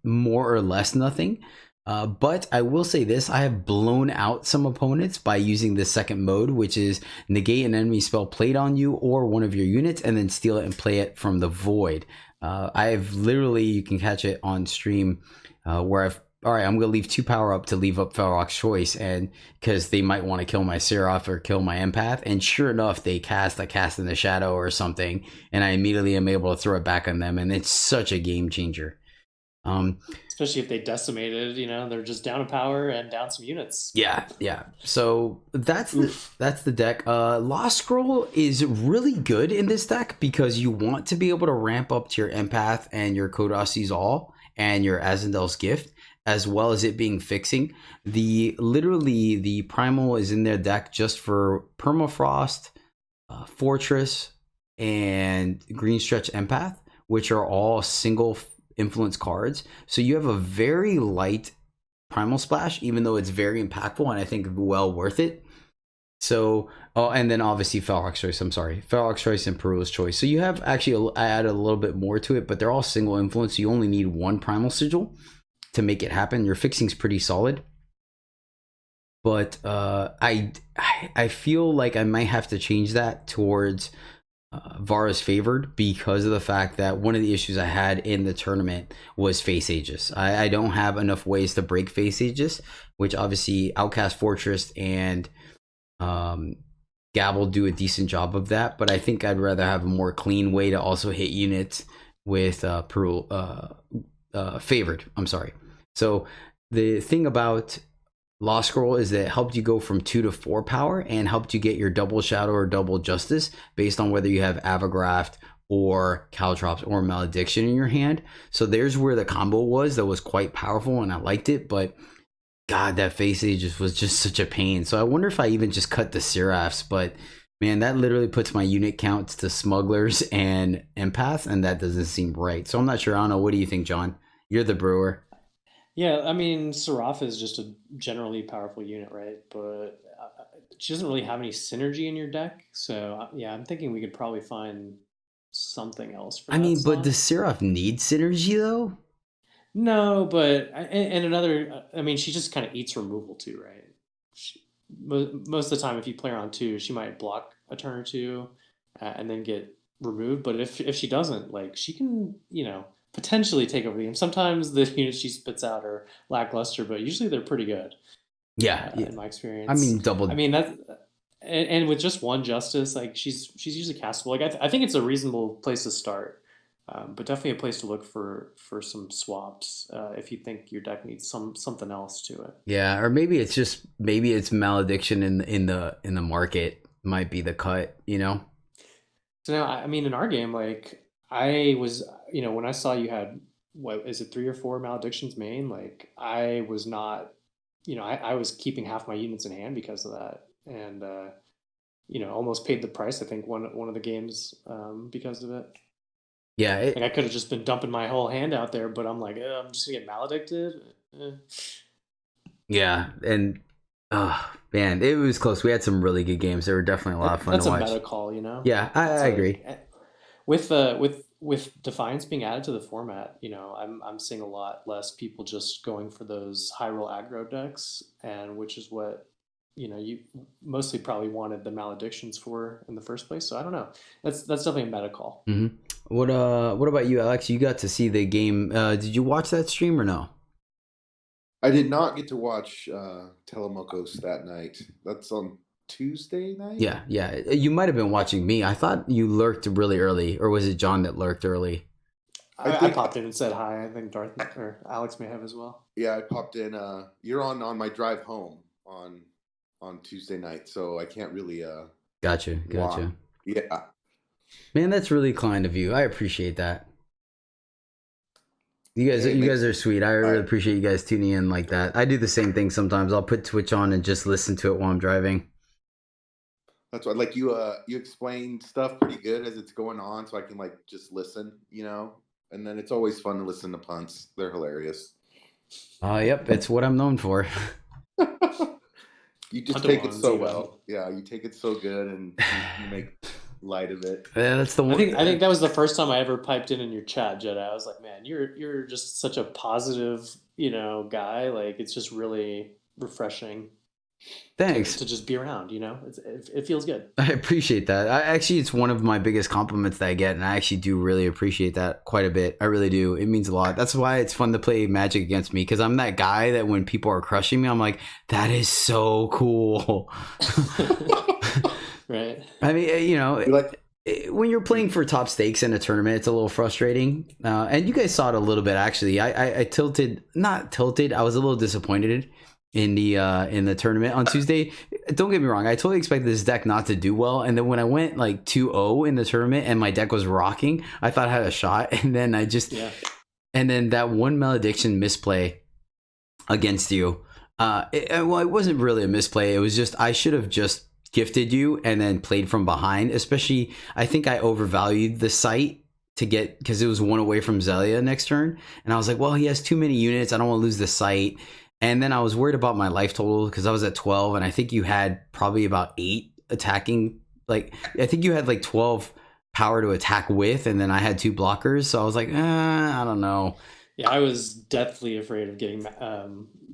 more or less nothing. But I will say this, I have blown out some opponents by using the second mode, which is negate an enemy spell played on you or one of your units and then steal it and play it from the void. I've literally, you can catch it on stream, where I've all right, I'm gonna leave 2 power up to leave up FoX choice, and because they might want to kill my Seraph or kill my empath, and sure enough, they cast in the shadow or something, and I immediately am able to throw it back on them, and it's such a game changer. Especially if they decimated, they're just down a power and down some units. Yeah. So that's the deck. Lost Scroll is really good in this deck because you want to be able to ramp up to your empath and your Kodasi's All and your Azendel's Gift, as well as it being fixing. The primal is in their deck just for Permafrost, Fortress, and Green Stretch Empath, which are all single influence cards. So you have a very light primal splash, even though it's very impactful and I think well worth it. So, and then obviously FoX choice. I'm sorry, FoX choice and Peru's choice. So you have actually, I added a little bit more to it, but they're all single influence. So you only need 1 primal sigil to make it happen. Your fixing's pretty solid. But I feel like I might have to change that towards Vara's favored because of the fact that one of the issues I had in the tournament was face Aegis. I don't have enough ways to break face Aegis, which obviously Outcast Fortress and Gabble do a decent job of that, but I think I'd rather have a more clean way to also hit units with favored. I'm sorry. So the thing about Lost Scroll is that it helped you go from 2 to 4 power and helped you get your double Shadow or double Justice based on whether you have Avagraft or Caltrops or Malediction in your hand. So there's where the combo was that was quite powerful and I liked it, but God, that face Aegis was just such a pain. So I wonder if I even just cut the Seraphs, but man, that literally puts my unit counts to Smugglers and Empaths, and that doesn't seem right. So I'm not sure. I don't know. What do you think, John? You're the brewer. Yeah, I mean, Seraph is just a generally powerful unit, right? But she doesn't really have any synergy in your deck. So, yeah, I'm thinking we could probably find something else for I mean, but slot. does Seraph need synergy, though? No, but, and another, I mean, she just kind of eats removal too, right? Most of the time, if you play her on 2, she might block a turn or 2 and then get removed. But if she doesn't, like, she can, potentially take over the game. Sometimes the units she spits out are lackluster, but usually they're pretty good. Yeah. In my experience. I mean, double. I mean that, and with just 1 justice, like she's usually castable. Like I think it's a reasonable place to start, but definitely a place to look for some swaps if you think your deck needs something else to it. Yeah, or maybe it's Malediction in the market might be the cut. So now, I mean, in our game, like I was, when I saw you had, what is it, 3 or 4 Maledictions main, like I was not, I was keeping half my units in hand because of that, and almost paid the price. I think one of the games because of it. Yeah, like I could have just been dumping my whole hand out there, but I'm like, I'm just gonna get maledicted. Yeah, and man, it was close. We had some really good games. They were definitely a lot of fun to watch. That's a meta call, Yeah, I agree. With Defiance being added to the format, I'm seeing a lot less people just going for those high roll aggro decks, and which is what you mostly probably wanted the Maledictions for in the first place. So I don't know. That's definitely a meta call. Mm-hmm. What about you, Alex? You got to see the game. Did you watch that stream or no? I did not get to watch Telemocos that night. That's on Tuesday night? Yeah. You might have been watching me. I thought you lurked really early, or was it John that lurked early? I popped in and said hi. I think Darth or Alex may have as well. Yeah, I popped in. You're on my drive home on Tuesday night, so I can't really Gotcha. Yeah. Man, that's really kind of you. I appreciate that. You guys are sweet. I really appreciate you guys tuning in like that. I do the same thing sometimes. I'll put Twitch on and just listen to it while I'm driving. That's why, like, you explain stuff pretty good as it's going on, so I can like just listen, and then it's always fun to listen to punts. They're hilarious. Yep, it's what I'm known for. You just take it so well. Yeah, you take it so good, and you make light of it. Yeah, that's the one. I think that was the first time I ever piped in your chat, Jedi. I was like, man, you're just such a positive, guy. Like, it's just really refreshing. Thanks. to just be around. It feels good. I appreciate that. Actually, it's one of my biggest compliments that I get, and I actually do really appreciate that quite a bit. I really do. It means a lot. That's why it's fun to play Magic against me, because I'm that guy that when people are crushing me, I'm like, that is so cool. Right. I mean, Like, when you're playing for top stakes in a tournament, it's a little frustrating. And you guys saw it a little bit, actually. I not tilted. I was a little disappointed in the tournament on Tuesday. Don't get me wrong. I totally expected this deck not to do well. And then when I went like 2-0 in the tournament and my deck was rocking, I thought I had a shot. And then and then that one Malediction misplay against you. It wasn't really a misplay. It was just, I should have just gifted you and then played from behind. Especially, I think I overvalued the site to get, because it was one away from Zelia next turn, and I was like, well, he has too many units, I don't want to lose the site. And then I was worried about my life total because I was at 12, and I think you had probably about 8 attacking. Like, I think you had like 12 power to attack with, and then I had 2 blockers, so I was like, I don't know. Yeah, I was deathly afraid of getting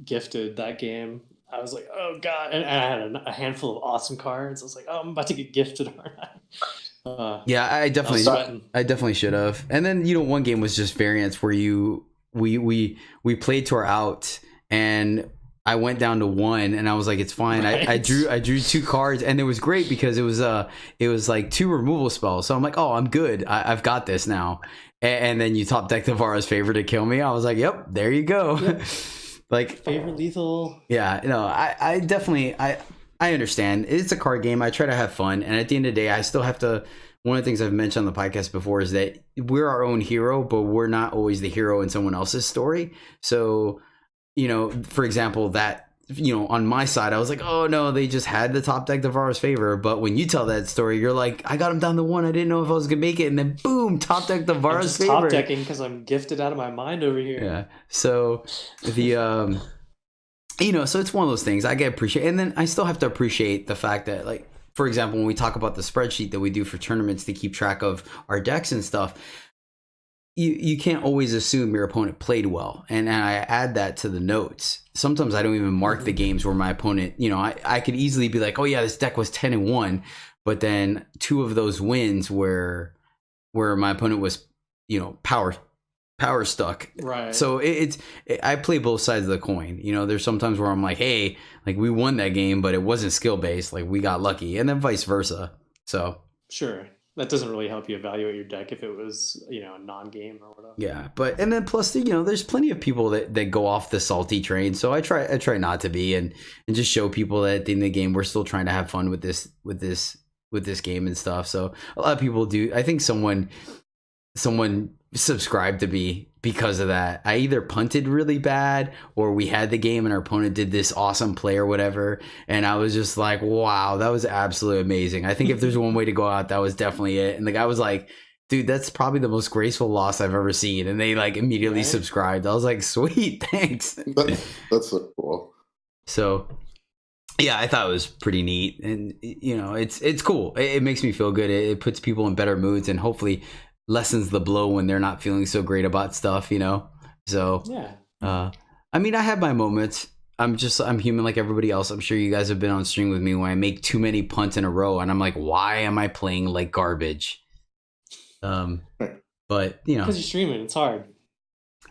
gifted that game. I was like, oh god, and I had a handful of awesome cards. I was like, oh, I'm about to get gifted, aren't I? Yeah, I definitely should have. And then one game was just variance where we played to our out, and I went down to 1, and I was like, it's fine. Right. I drew 2 cards, and it was great because it was like 2 removal spells. So I'm like, oh, I'm good. I've got this now. And then you top deck the Vara's Favor to kill me. I was like, yep, there you go. Yep. Like, favorite lethal. Yeah, I definitely I understand. It's a card game. I try to have fun, and at the end of the day, I still have to. One of the things I've mentioned on the podcast before is that we're our own hero, but we're not always the hero in someone else's story. So, for example, that on my side, I was like, oh no, they just had the top deck the Vara's Favor. But when you tell that story, you're like, I got him down to 1. I didn't know if I was gonna make it, and then boom, top deck the Vara's Favor. Top decking because I'm gifted out of my mind over here. Yeah. So the so it's one of those things I get appreciate, and then I still have to appreciate the fact that, like, for example, when we talk about the spreadsheet that we do for tournaments to keep track of our decks and stuff, you can't always assume your opponent played well, and I add that to the notes. Sometimes I don't even mark the games where my opponent, I could easily be like, oh yeah, this deck was 10-1, but then 2 of those wins where my opponent was power stuck. Right. So I play both sides of the coin. There's sometimes where I'm like, hey, like, we won that game, but it wasn't skill based. Like, we got lucky, and then vice versa. So sure, that doesn't really help you evaluate your deck if it was a non-game or whatever. Yeah, and then plus there's plenty of people that go off the salty train. So I try not to be, and just show people that at the end of the game we're still trying to have fun with this game and stuff. So a lot of people do. I think someone subscribed to me because of that. I either punted really bad, or we had the game and our opponent did this awesome play or whatever, and I was just like, wow, that was absolutely amazing. I think if there's one way to go out, that was definitely it. And the guy was like, dude, that's probably the most graceful loss I've ever seen, and they like immediately subscribed. I was like, sweet, thanks. That's so cool. So yeah, I thought it was pretty neat, and it's cool. It makes me feel good. It puts people in better moods, and hopefully lessens the blow when they're not feeling so great about stuff, So yeah. I mean, I have my moments. I'm human like everybody else. I'm sure you guys have been on stream with me when I make too many punts in a row, and I'm like, why am I playing like garbage? But because you're streaming, it's hard.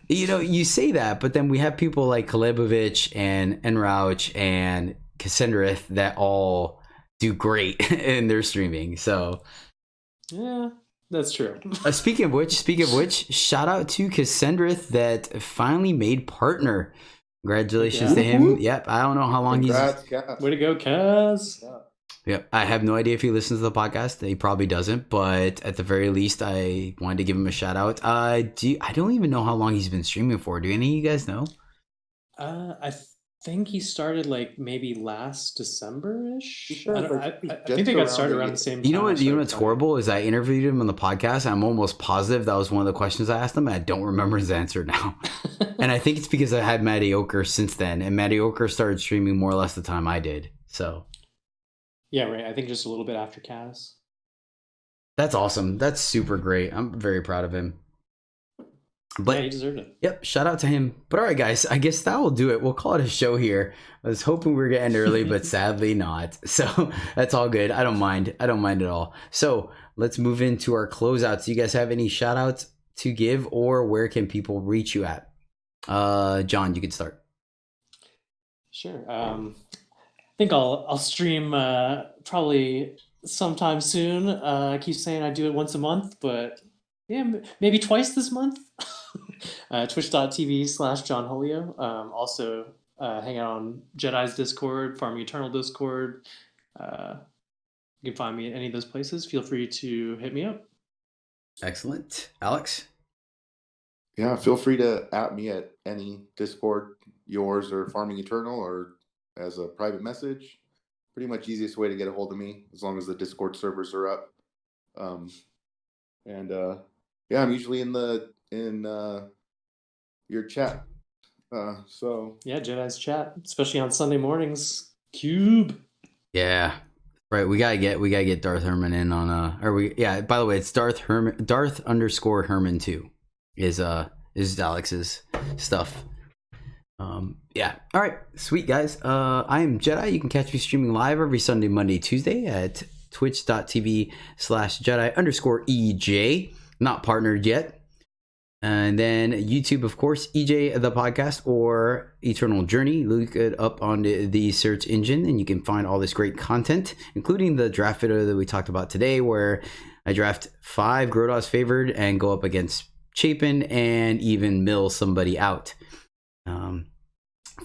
You say that, but then we have people like Kalebovich and Enrouch and Cassendrath that all do great in their streaming. So yeah, that's true. Speaking of which, shout out to Cassendrath that finally made partner. Congratulations to him. Yep, I don't know how long Congrats, he's. Cass. Way to go, Kaz. Yeah. Yep, I have no idea if he listens to the podcast. He probably doesn't, but at the very least, I wanted to give him a shout out. I don't even know how long he's been streaming for. Do any of you guys know? I think he started like maybe last December-ish. I think they got started around the same time. You know what's horrible is I interviewed him on the podcast. I'm almost positive that was one of the questions I asked him, and I don't remember his answer now. And I think it's because I had Matioker since then, and Matioker started streaming more or less the time I did. So yeah, right. I think just a little bit after Kaz. That's awesome. That's super great. I'm very proud of him. But yeah, he deserved it. Yep, shout out to him. But all right, guys, I guess that will do it. We'll call it a show here. I was hoping we were going to end early, but sadly not. So that's all good. I don't mind. I don't mind at all. So let's move into our closeouts. Do you guys have any shout outs to give, or where can people reach you at? John, you could start. Sure. I think I'll stream probably sometime soon. I keep saying I do it once a month, but yeah, maybe twice this month. Twitch.tv/John Holio. Also, hang out on Jedi's Discord, Farming Eternal Discord. You can find me at any of those places. Feel free to hit me up. Excellent. Alex? Yeah, feel free to at me at any Discord, yours or Farming Eternal, or as a private message. Pretty much easiest way to get a hold of me, as long as the Discord servers are up. Yeah, I'm usually in your chat. So yeah, Jedi's chat, especially on Sunday mornings. Cube. Yeah. Right, we gotta get Darth Herman in on by the way, it's Darth_Herman 2 is Alex's stuff. Yeah. All right, sweet guys. I am Jedi. You can catch me streaming live every Sunday, Monday, Tuesday at twitch.tv/Jedi_EJ. Not partnered yet. And then YouTube, of course, EJthePodcast or Eternal Journey. Look it up on the search engine and you can find all this great content, including the draft video that we talked about today, where I draft 5 Grodos favored and go up against Chapin and even mill somebody out.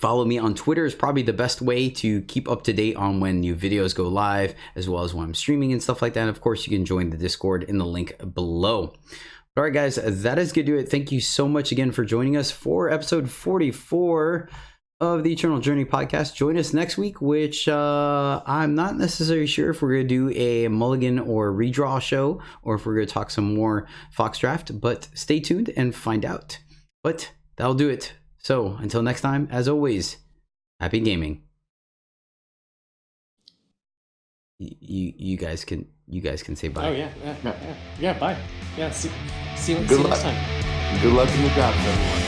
Follow me on Twitter is probably the best way to keep up to date on when new videos go live, as well as when I'm streaming and stuff like that. And of course, you can join the Discord in the link below. All right, guys, that is going to do it. Thank you so much again for joining us for episode 44 of the Eternal Journey podcast. Join us next week, which I'm not necessarily sure if we're going to do a mulligan or redraw show, or if we're going to talk some more FoX draft, but stay tuned and find out. But that'll do it. So until next time, as always, happy gaming. You guys can say bye. Oh yeah, bye. Yeah, see you next time. Good luck in the draft, everyone.